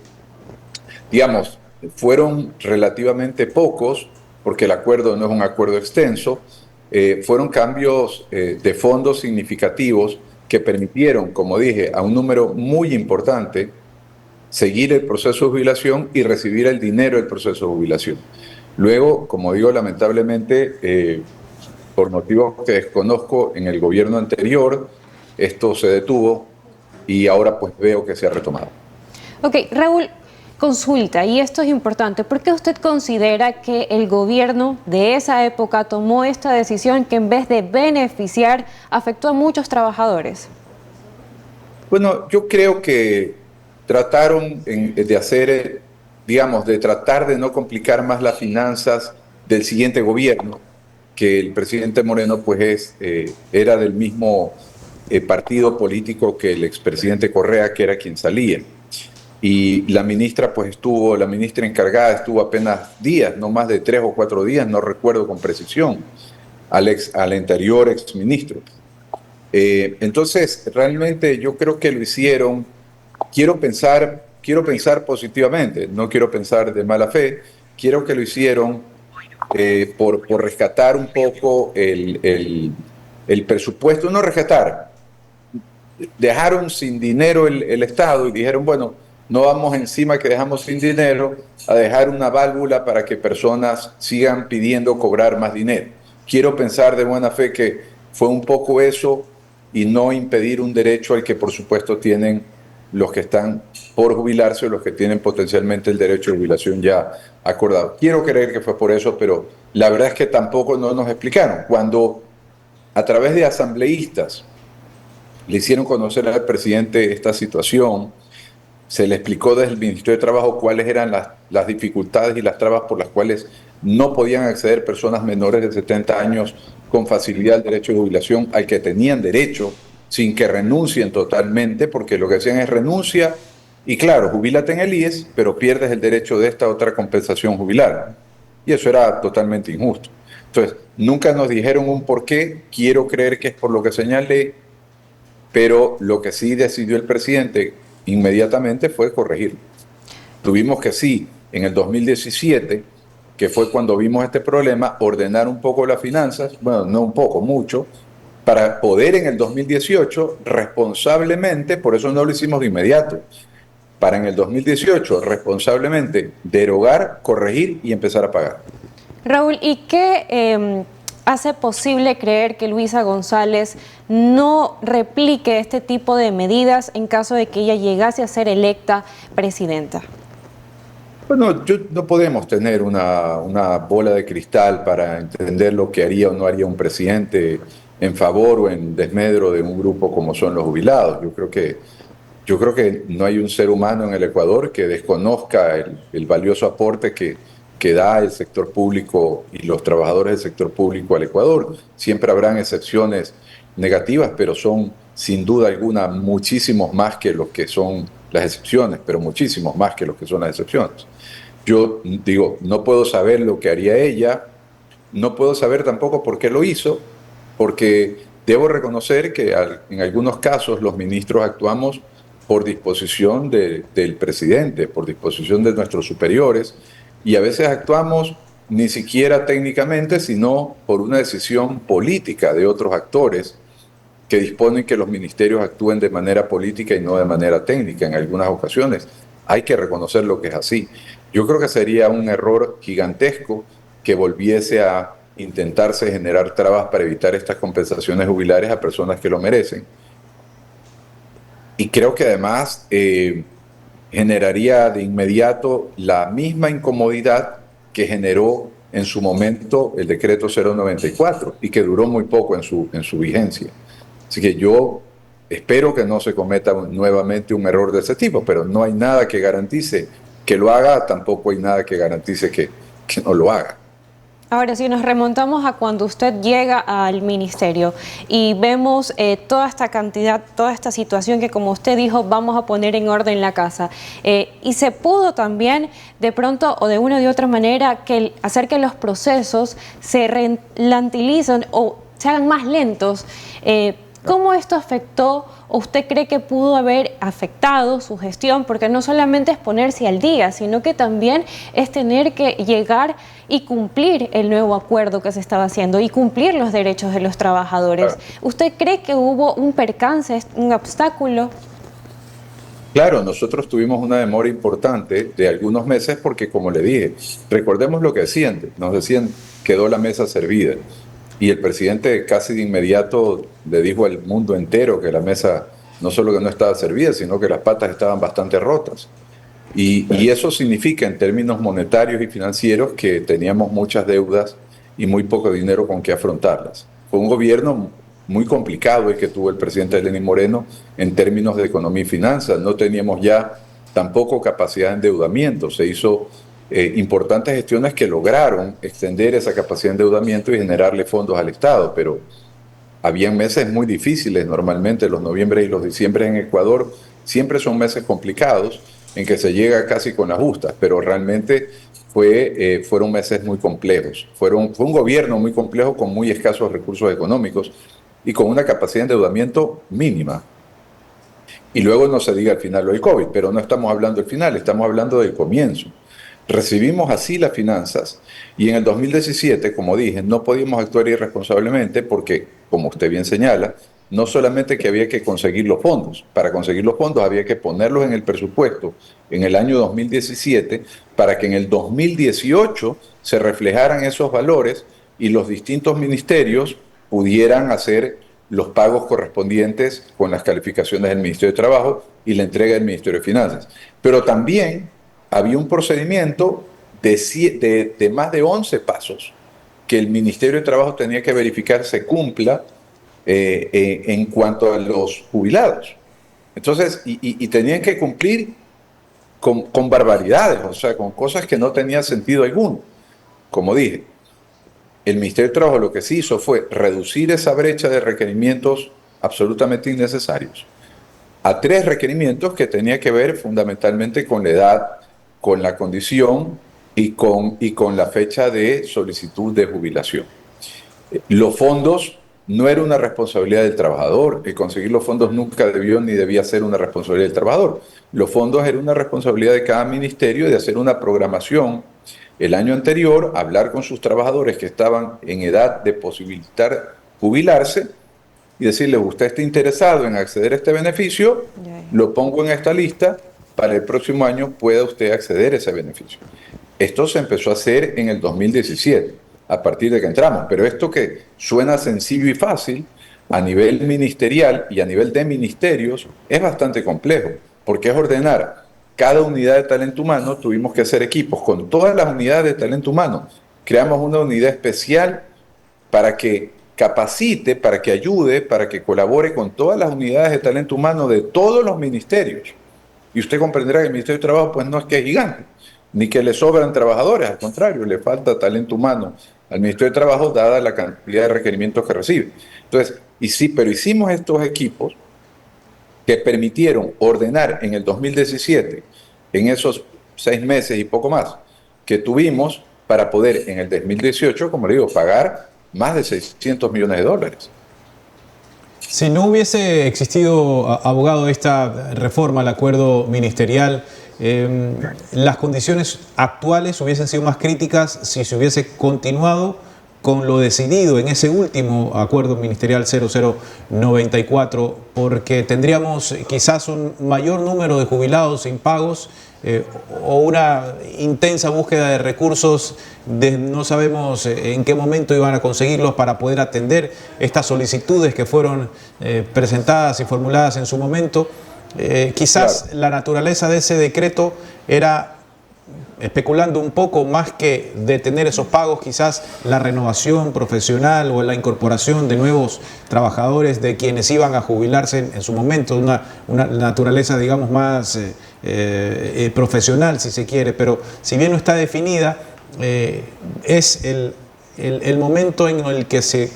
digamos, fueron relativamente pocos, porque el acuerdo no es un acuerdo extenso, fueron cambios de fondos significativos que permitieron, como dije, a un número muy importante seguir el proceso de jubilación y recibir el dinero del proceso de jubilación. Luego, como digo, lamentablemente, por motivos que desconozco, en el gobierno anterior, esto se detuvo y ahora pues veo que se ha retomado. Ok, Raúl, consulta, y esto es importante, ¿por qué usted considera que el gobierno de esa época tomó esta decisión que en vez de beneficiar afectó a muchos trabajadores? Bueno, yo creo que trataron de hacer, digamos, de tratar de no complicar más las finanzas del siguiente gobierno, que el presidente Moreno pues era del mismo partido político que el expresidente Correa, que era quien salía. Y la ministra pues la ministra encargada estuvo apenas días, no más de 3 o 4 días, no recuerdo con precisión, al anterior exministro. Entonces, realmente yo creo que lo hicieron, quiero pensar positivamente, no quiero pensar de mala fe, quiero que lo hicieron por rescatar un poco el presupuesto, no rescatar, dejaron sin dinero el Estado y dijeron, bueno, no vamos encima que dejamos sin dinero a dejar una válvula para que personas sigan pidiendo cobrar más dinero. Quiero pensar de buena fe que fue un poco eso y no impedir un derecho al que por supuesto tienen los que están por jubilarse o los que tienen potencialmente el derecho de jubilación ya acordado. Quiero creer que fue por eso, pero la verdad es que tampoco no nos explicaron. Cuando a través de asambleístas le hicieron conocer al presidente esta situación, se le explicó desde el Ministerio de Trabajo cuáles eran las dificultades y las trabas por las cuales no podían acceder personas menores de 70 años con facilidad al derecho de jubilación al que tenían derecho, sin que renuncien totalmente, porque lo que hacían es renuncia y claro, jubílate en el IES, pero pierdes el derecho de esta otra compensación jubilar. Y eso era totalmente injusto. Entonces, nunca nos dijeron un por qué, quiero creer que es por lo que señalé, pero lo que sí decidió el presidente inmediatamente fue corregirlo. Tuvimos que sí, en el 2017, que fue cuando vimos este problema, ordenar un poco las finanzas, bueno, no un poco, mucho, para poder en el 2018 responsablemente, por eso no lo hicimos de inmediato, para en el 2018 responsablemente derogar, corregir y empezar a pagar. Raúl, ¿y qué hace posible creer que Luisa González no replique este tipo de medidas en caso de que ella llegase a ser electa presidenta? Bueno, no podemos tener una bola de cristal para entender lo que haría o no haría un presidente en favor o en desmedro de un grupo como son los jubilados. Yo creo que no hay un ser humano en el Ecuador que desconozca el valioso aporte que da el sector público y los trabajadores del sector público al Ecuador. Siempre habrán excepciones negativas, pero son sin duda alguna muchísimos más que los que son las excepciones, pero muchísimos más que los que son las excepciones. Yo digo, no puedo saber lo que haría ella, no puedo saber tampoco por qué lo hizo, porque debo reconocer que en algunos casos los ministros actuamos por disposición del presidente, por disposición de nuestros superiores, y a veces actuamos ni siquiera técnicamente, sino por una decisión política de otros actores que disponen que los ministerios actúen de manera política y no de manera técnica en algunas ocasiones. Hay que reconocer lo que es así. Yo creo que sería un error gigantesco que volviese a intentarse generar trabas para evitar estas compensaciones jubilares a personas que lo merecen. Y creo que además generaría de inmediato la misma incomodidad que generó en su momento el decreto 094 y que duró muy poco en su vigencia. Así que yo espero que no se cometa nuevamente un error de ese tipo, pero no hay nada que garantice que lo haga, tampoco hay nada que garantice que no lo haga. Ahora, si nos remontamos a cuando usted llega al ministerio y vemos toda esta cantidad, toda esta situación que, como usted dijo, vamos a poner en orden la casa, y se pudo también de pronto o de una o de otra manera hacer que los procesos se ralentilicen o se hagan más lentos. ¿Cómo esto afectó o usted cree que pudo haber afectado su gestión? Porque no solamente es ponerse al día, sino que también es tener que llegar y cumplir el nuevo acuerdo que se estaba haciendo y cumplir los derechos de los trabajadores. Claro. ¿Usted cree que hubo un percance, un obstáculo? Claro, nosotros tuvimos una demora importante de algunos meses porque, como le dije, recordemos lo que decían, nos decían quedó la mesa servida. Y el presidente casi de inmediato le dijo al mundo entero que la mesa no solo que no estaba servida, sino que las patas estaban bastante rotas. Y eso significa en términos monetarios y financieros que teníamos muchas deudas y muy poco dinero con que afrontarlas. Fue un gobierno muy complicado el que tuvo el presidente Lenín Moreno en términos de economía y finanzas. No teníamos ya tampoco capacidad de endeudamiento. Se hizo importantes gestiones que lograron extender esa capacidad de endeudamiento y generarle fondos al Estado, pero habían meses muy difíciles. Normalmente los noviembre y los diciembre en Ecuador siempre son meses complicados en que se llega casi con las justas, pero realmente fueron meses muy complejos. Fue un gobierno muy complejo con muy escasos recursos económicos y con una capacidad de endeudamiento mínima. Y luego no se diga al final lo del COVID, pero no estamos hablando del final, estamos hablando del comienzo. Recibimos así las finanzas y en el 2017, como dije, no podíamos actuar irresponsablemente porque, como usted bien señala, no solamente que había que conseguir los fondos, para conseguir los fondos había que ponerlos en el presupuesto en el año 2017 para que en el 2018 se reflejaran esos valores y los distintos ministerios pudieran hacer los pagos correspondientes con las calificaciones del Ministerio de Trabajo y la entrega del Ministerio de Finanzas. Pero también había un procedimiento de más de 11 pasos que el Ministerio de Trabajo tenía que verificar se cumpla en cuanto a los jubilados. Entonces, y tenían que cumplir con barbaridades, o sea, con cosas que no tenían sentido alguno. Como dije, el Ministerio de Trabajo lo que sí hizo fue reducir esa brecha de requerimientos absolutamente innecesarios a 3 requerimientos que tenía que ver fundamentalmente con la edad, con la condición y con la fecha de solicitud de jubilación. Los fondos no era una responsabilidad del trabajador, el conseguir los fondos nunca debió ni debía ser una responsabilidad del trabajador. Los fondos era una responsabilidad de cada ministerio de hacer una programación el año anterior, hablar con sus trabajadores que estaban en edad de posibilitar jubilarse y decirles, usted está interesado en acceder a este beneficio, lo pongo en esta lista, para el próximo año pueda usted acceder a ese beneficio. Esto se empezó a hacer en el 2017, a partir de que entramos, pero esto que suena sencillo y fácil, a nivel ministerial y a nivel de ministerios, es bastante complejo, porque es ordenar cada unidad de talento humano tuvimos que hacer equipos con todas las unidades de talento humano. Creamos una unidad especial para que capacite, para que ayude, para que colabore con todas las unidades de talento humano de todos los ministerios. Y usted comprenderá que el Ministerio de Trabajo pues no es que es gigante, ni que le sobran trabajadores, al contrario, le falta talento humano al Ministerio de Trabajo dada la cantidad de requerimientos que recibe. Entonces, pero hicimos estos equipos que permitieron ordenar en el 2017, en esos 6 meses y poco más que tuvimos, para poder en el 2018, como le digo, pagar más de 600 millones de dólares. Si no hubiese existido, abogado, esta reforma al acuerdo ministerial, las condiciones actuales hubiesen sido más críticas si se hubiese continuado con lo decidido en ese último acuerdo ministerial 0094, porque tendríamos quizás un mayor número de jubilados sin pagos o una intensa búsqueda de recursos, no sabemos en qué momento iban a conseguirlos para poder atender estas solicitudes que fueron presentadas y formuladas en su momento. Quizás claro, la naturaleza de ese decreto era, especulando un poco, más que detener esos pagos, quizás la renovación profesional o la incorporación de nuevos trabajadores de quienes iban a jubilarse en su momento, una naturaleza, digamos, más profesional, si se quiere, pero si bien no está definida, es el momento en el que se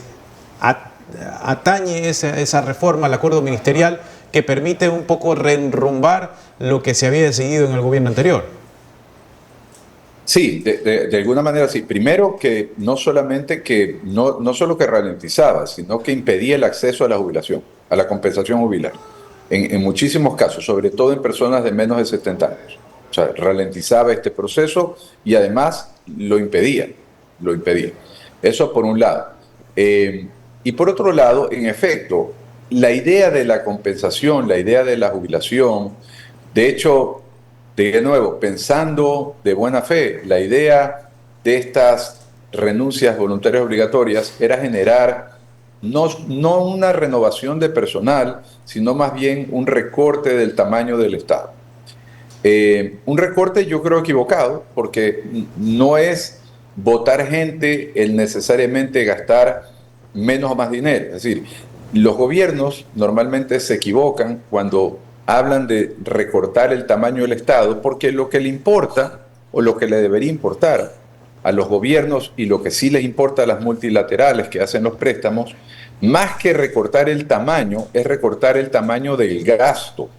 atañe esa reforma al acuerdo ministerial que permite un poco reenrumbar lo que se había decidido en el gobierno anterior. Sí, de alguna manera sí. Primero que no solamente que no solo que ralentizaba, sino que impedía el acceso a la jubilación, a la compensación jubilar, en muchísimos casos, sobre todo en personas de menos de 70 años. O sea, ralentizaba este proceso y además lo impedía. Eso por un lado. Y por otro lado, en efecto, la idea de la compensación, la idea de la jubilación, de hecho, de nuevo, pensando de buena fe, la idea de estas renuncias voluntarias obligatorias era generar no una renovación de personal, sino más bien un recorte del tamaño del Estado. Un recorte yo creo equivocado, porque no es votar gente el necesariamente gastar menos o más dinero. Es decir, los gobiernos normalmente se equivocan cuando hablan de recortar el tamaño del Estado, porque lo que le importa, o lo que le debería importar a los gobiernos, y lo que sí les importa a las multilaterales que hacen los préstamos, más que recortar el tamaño, es recortar el tamaño del gasto.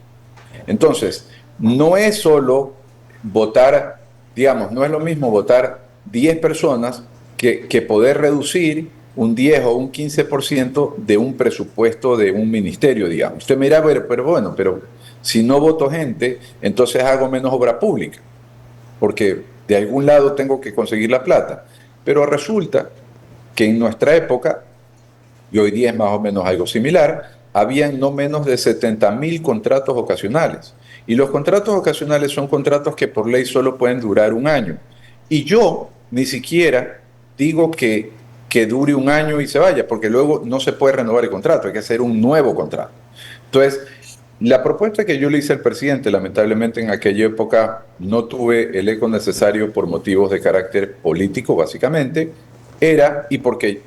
Entonces, no es solo votar, digamos, no es lo mismo votar 10 personas que poder reducir un 10 o un 15% de un presupuesto de un ministerio, digamos. Usted me dirá, pero si no voto gente, entonces hago menos obra pública, porque de algún lado tengo que conseguir la plata. Pero resulta que en nuestra época, y hoy día es más o menos algo similar, habían no menos de 70.000 contratos ocasionales. Y los contratos ocasionales son contratos que por ley solo pueden durar un año. Y yo ni siquiera digo que dure un año y se vaya, porque luego no se puede renovar el contrato, hay que hacer un nuevo contrato. Entonces, la propuesta que yo le hice al presidente, lamentablemente en aquella época no tuve el eco necesario por motivos de carácter político, básicamente, era, y porque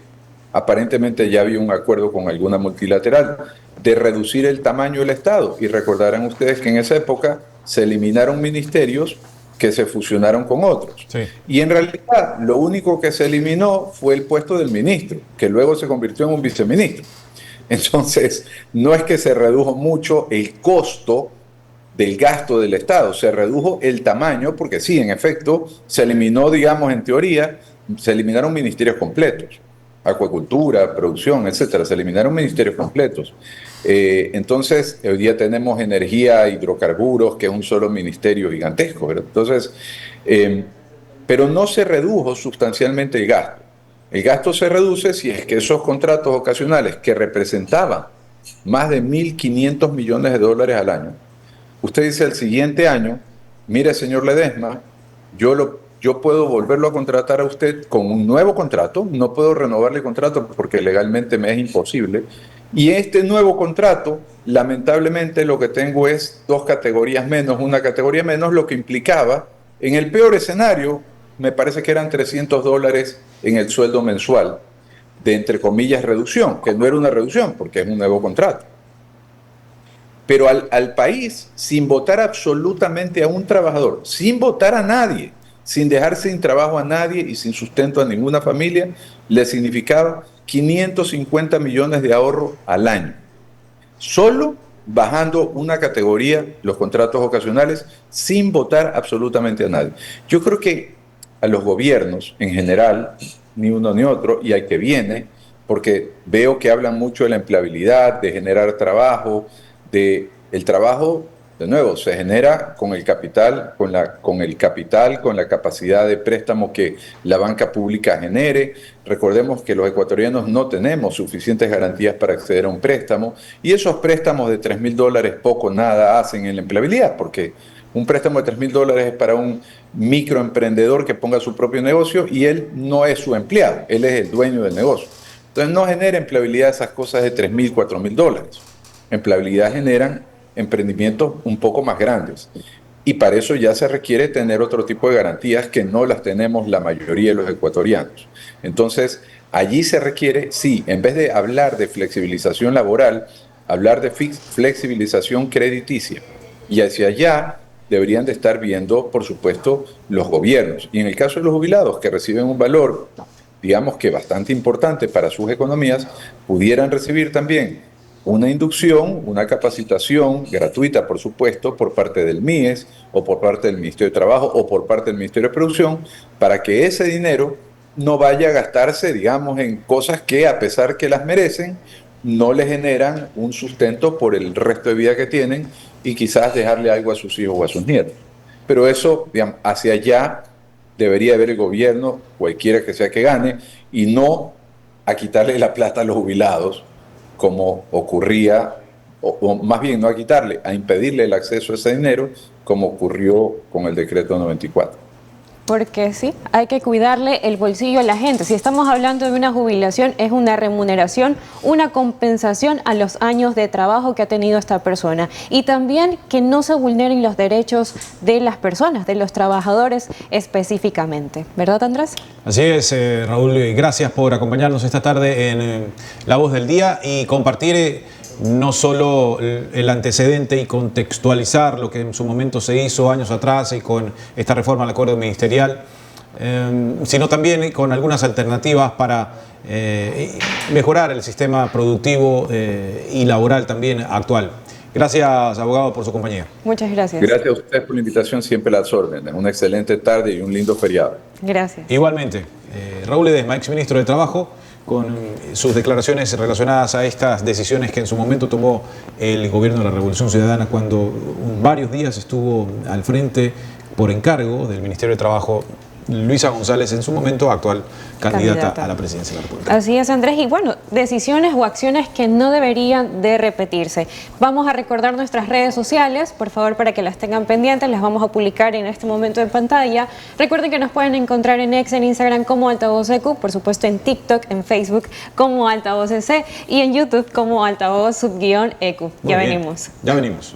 aparentemente ya había un acuerdo con alguna multilateral, de reducir el tamaño del Estado. Y recordarán ustedes que en esa época se eliminaron ministerios que se fusionaron con otros. Sí. Y en realidad lo único que se eliminó fue el puesto del ministro, que luego se convirtió en un viceministro. Entonces, no es que se redujo mucho el costo del gasto del Estado, se redujo el tamaño, porque sí, en efecto, se eliminó, digamos, en teoría, se eliminaron ministerios completos, acuacultura, producción, etcétera, se eliminaron ministerios completos. Entonces, hoy día tenemos energía, hidrocarburos, que es un solo ministerio gigantesco, ¿verdad? Entonces, pero no se redujo sustancialmente el gasto. El gasto se reduce si es que esos contratos ocasionales que representaban más de 1.500 millones de dólares al año, usted dice el siguiente año, mire, señor Ledesma, yo puedo volverlo a contratar a usted con un nuevo contrato, no puedo renovarle el contrato porque legalmente me es imposible, Y este nuevo contrato, lamentablemente lo que tengo es 2 categorías menos, una categoría menos, lo que implicaba, en el peor escenario, me parece que eran $300 en el sueldo mensual, de entre comillas reducción, que no era una reducción porque es un nuevo contrato. Pero al país, sin votar absolutamente a un trabajador, sin votar a nadie, sin dejar sin trabajo a nadie y sin sustento a ninguna familia, le significaba 550 millones de ahorro al año. Solo bajando una categoría, los contratos ocasionales, sin votar absolutamente a nadie. Yo creo que a los gobiernos en general, ni uno ni otro, y al que viene, porque veo que hablan mucho de la empleabilidad, de generar trabajo, el trabajo, de nuevo, se genera con el capital, con la capacidad de préstamo que la banca pública genere. Recordemos que los ecuatorianos no tenemos suficientes garantías para acceder a un préstamo, y esos préstamos de $3.000 poco nada hacen en la empleabilidad, porque un préstamo de $3.000 es para un microemprendedor que ponga su propio negocio y él no es su empleado, él es el dueño del negocio. Entonces no genera empleabilidad esas cosas de $3.000, $4.000. Empleabilidad generan emprendimientos un poco más grandes. Y para eso ya se requiere tener otro tipo de garantías que no las tenemos la mayoría de los ecuatorianos. Entonces, allí se requiere, sí, en vez de hablar de flexibilización laboral, hablar de flexibilización crediticia. Y hacia allá deberían de estar viendo, por supuesto, los gobiernos. Y en el caso de los jubilados, que reciben un valor, digamos que bastante importante para sus economías, pudieran recibir también una inducción, una capacitación gratuita, por supuesto, por parte del MIES o por parte del Ministerio de Trabajo o por parte del Ministerio de Producción, para que ese dinero no vaya a gastarse, digamos, en cosas que, a pesar que las merecen, no le generan un sustento por el resto de vida que tienen y quizás dejarle algo a sus hijos o a sus nietos. Pero eso, digamos, hacia allá debería ver el gobierno, cualquiera que sea que gane, y no a quitarle la plata a los jubilados, como ocurría, o más bien no a quitarle, a impedirle el acceso a ese dinero, como ocurrió con el decreto 94. Porque sí, hay que cuidarle el bolsillo a la gente. Si estamos hablando de una jubilación, es una remuneración, una compensación a los años de trabajo que ha tenido esta persona. Y también que no se vulneren los derechos de las personas, de los trabajadores específicamente. ¿Verdad, Andrés? Así es, Raúl. Gracias por acompañarnos esta tarde en La Voz del Día y compartir no solo el antecedente y contextualizar lo que en su momento se hizo años atrás y con esta reforma al acuerdo ministerial, sino también con algunas alternativas para mejorar el sistema productivo y laboral también actual. Gracias, abogado, por su compañía. Muchas gracias. Gracias a ustedes por la invitación, siempre las órdenes. Una excelente tarde y un lindo feriado. Gracias. Igualmente, Raúl Ledesma, exministro de Trabajo, con sus declaraciones relacionadas a estas decisiones que en su momento tomó el gobierno de la Revolución Ciudadana cuando varios días estuvo al frente por encargo del Ministerio de Trabajo Luisa González, en su momento actual candidata a la presidencia de la República. Así es, Andrés, y bueno, decisiones o acciones que no deberían de repetirse. Vamos a recordar nuestras redes sociales, por favor, para que las tengan pendientes, las vamos a publicar en este momento en pantalla. Recuerden que nos pueden encontrar en X, en Instagram como Altavoz EQ, por supuesto en TikTok, en Facebook como Altavoz EC y en YouTube como Altavoz_EQ. Ya venimos. Ya venimos.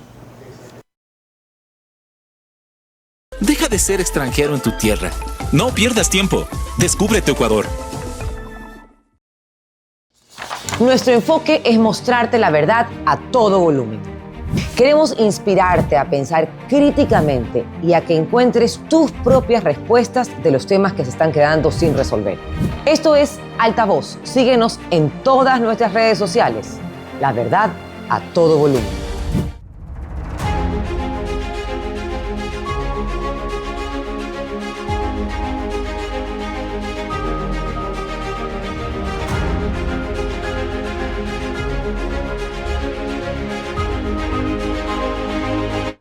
Deja de ser extranjero en tu tierra. No pierdas tiempo. Descubre tu Ecuador. Nuestro enfoque es mostrarte la verdad a todo volumen. Queremos inspirarte a pensar críticamente y a que encuentres tus propias respuestas de los temas que se están quedando sin resolver. Esto es Altavoz. Síguenos en todas nuestras redes sociales. La verdad a todo volumen.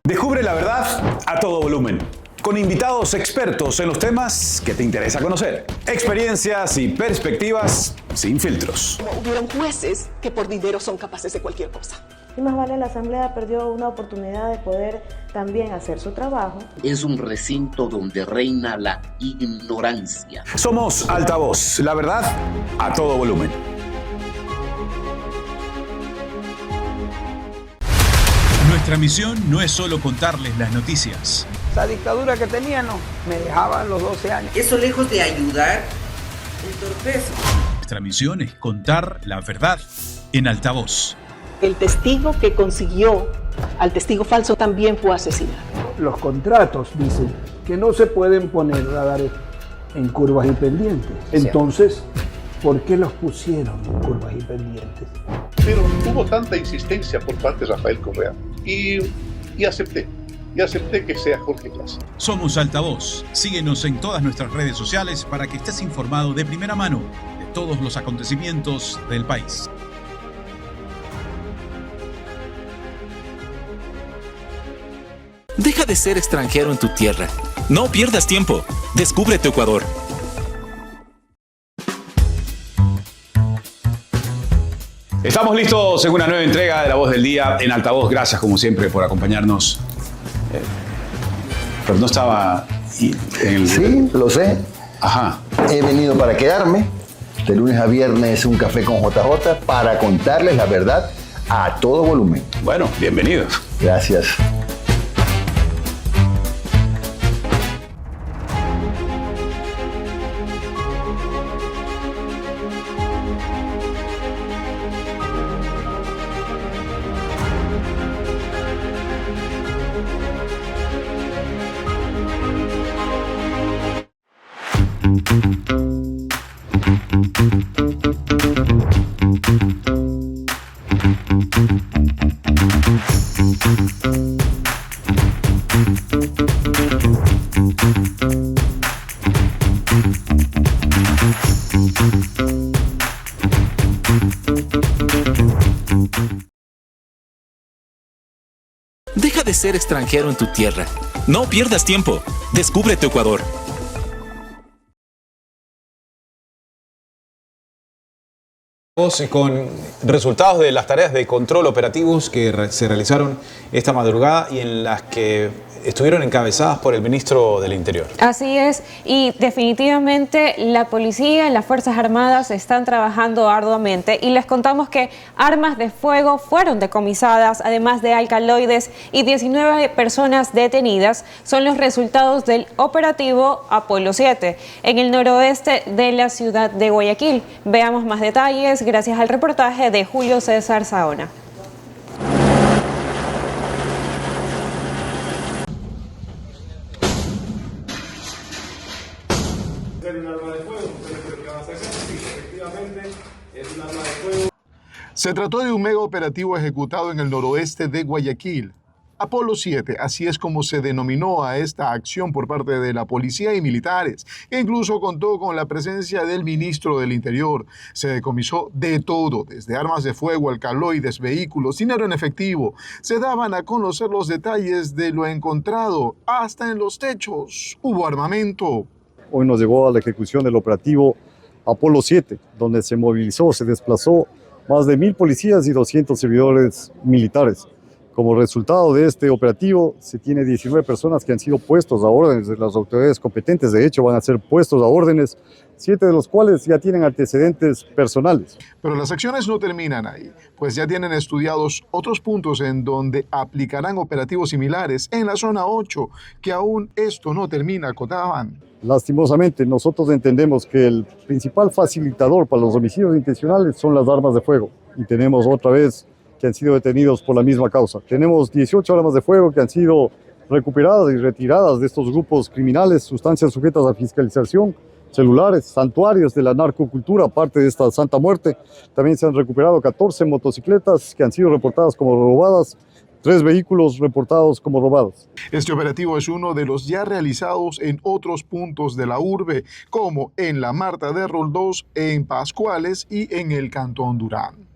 Descubre la verdad a todo volumen, con invitados expertos en los temas que te interesa conocer. Experiencias y perspectivas sin filtros. Hubieron jueces que por dinero son capaces de cualquier cosa. Y más vale, la Asamblea perdió una oportunidad de poder también hacer su trabajo. Es un recinto donde reina la ignorancia. Somos Altavoz, la verdad a todo volumen. Nuestra misión no es solo contarles las noticias. Esa dictadura que tenían me dejaban los 12 años. Eso lejos de ayudar, entorpece. Nuestra misión es contar la verdad en altavoz. El testigo que consiguió al testigo falso también fue asesinado. Los contratos dicen que no se pueden poner radares en curvas y pendientes. Entonces, ¿por qué los pusieron en curvas y pendientes? Pero hubo tanta insistencia por parte de Rafael Correa y acepté. Y acepté que sea Jorge Glass. Somos Altavoz. Síguenos en todas nuestras redes sociales para que estés informado de primera mano de todos los acontecimientos del país. Deja de ser extranjero en tu tierra. No pierdas tiempo. Descubre tu Ecuador. Estamos listos en una nueva entrega de La Voz del Día en Altavoz. Gracias, como siempre, por acompañarnos. Pero no estaba en el... Sí, lo sé. Ajá. He venido para quedarme. De lunes a viernes un café con JJ para contarles la verdad a todo volumen. Bueno, bienvenidos. Gracias. Deja de ser extranjero en tu tierra. No pierdas tiempo. Descubre tu Ecuador. Con resultados de las tareas de control operativos que se realizaron esta madrugada y en las que estuvieron encabezadas por el ministro del Interior. Así es, y definitivamente la policía y las Fuerzas Armadas están trabajando arduamente y les contamos que armas de fuego fueron decomisadas, además de alcaloides, y 19 personas detenidas. Son los resultados del operativo Apolo 7 en el noroeste de la ciudad de Guayaquil. Veamos más detalles gracias al reportaje de Julio César Saona. Se trató de un mega operativo ejecutado en el noroeste de Guayaquil. Apolo 7, así es como se denominó a esta acción por parte de la policía y militares, que incluso contó con la presencia del ministro del Interior. Se decomisó de todo, desde armas de fuego, alcaloides, vehículos, dinero en efectivo. Se daban a conocer los detalles de lo encontrado, hasta en los techos hubo armamento. Hoy nos llevó a la ejecución del operativo Apolo 7, donde se movilizó, se desplazó más de 1.000 policías y 200 servidores militares. Como resultado de este operativo, se tiene 19 personas que han sido puestos a órdenes de las autoridades competentes. De hecho, van a ser puestos a órdenes, 7 de los cuales ya tienen antecedentes personales. Pero las acciones no terminan ahí, pues ya tienen estudiados otros puntos en donde aplicarán operativos similares en la zona 8, que aún esto no termina, acotaban. Lastimosamente, nosotros entendemos que el principal facilitador para los homicidios intencionales son las armas de fuego. Y tenemos otra vez que han sido detenidos por la misma causa. Tenemos 18 armas de fuego que han sido recuperadas y retiradas de estos grupos criminales, sustancias sujetas a fiscalización, celulares, santuarios de la narcocultura, aparte de esta Santa Muerte. También se han recuperado 14 motocicletas que han sido reportadas como robadas, 3 vehículos reportados como robados. Este operativo es uno de los ya realizados en otros puntos de la urbe, como en la Marta de Roldós, en Pascuales y en el Cantón Durán.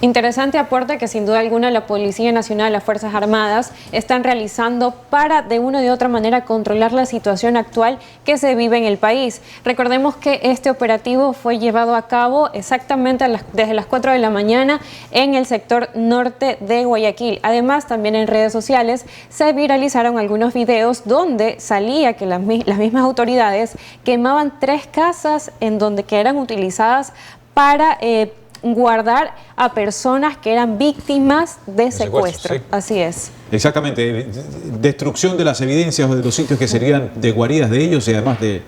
Interesante aporte que sin duda alguna la Policía Nacional, las Fuerzas Armadas están realizando para de una u otra manera controlar la situación actual que se vive en el país. Recordemos que este operativo fue llevado a cabo exactamente desde las 4 de la mañana en el sector norte de Guayaquil. Además, también en redes sociales se viralizaron algunos videos donde salía que las mismas autoridades quemaban 3 casas en donde que eran utilizadas para resguardar a personas que eran víctimas de secuestro. Sí. Así es. Exactamente, destrucción de las evidencias o de los sitios que serían de guaridas de ellos y además de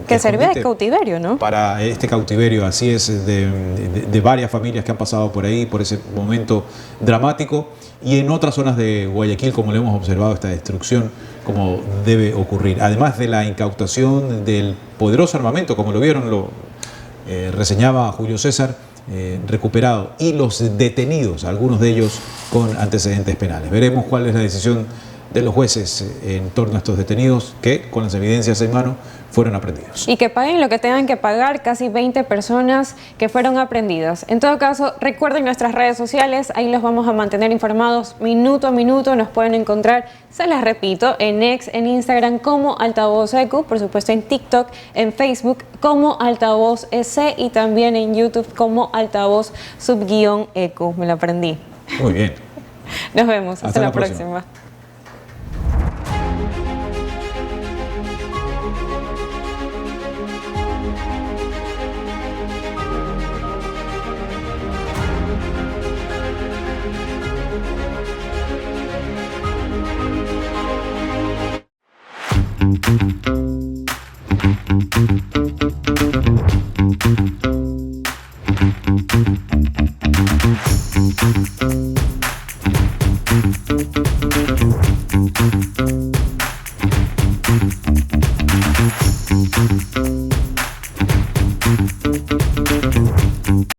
que servía de cautiverio, ¿no? Para este cautiverio, así es, de varias familias que han pasado por ahí, por ese momento dramático, y en otras zonas de Guayaquil, como lo hemos observado, esta destrucción, como debe ocurrir. Además de la incautación del poderoso armamento, como lo vieron, lo reseñaba Julio César, recuperado, y los detenidos, algunos de ellos con antecedentes penales. Veremos cuál es la decisión de los jueces en torno a estos detenidos que, con las evidencias en mano, fueron aprehendidos. Y que paguen lo que tengan que pagar, casi 20 personas que fueron aprehendidas. En todo caso, recuerden nuestras redes sociales, ahí los vamos a mantener informados minuto a minuto. Nos pueden encontrar, se les repito, en X, en Instagram como Altavoz EQ, por supuesto en TikTok, en Facebook como Altavoz EC y también en YouTube como Altavoz _EQ. Me lo aprendí. Muy bien. Nos vemos. Hasta la próxima. Thank you.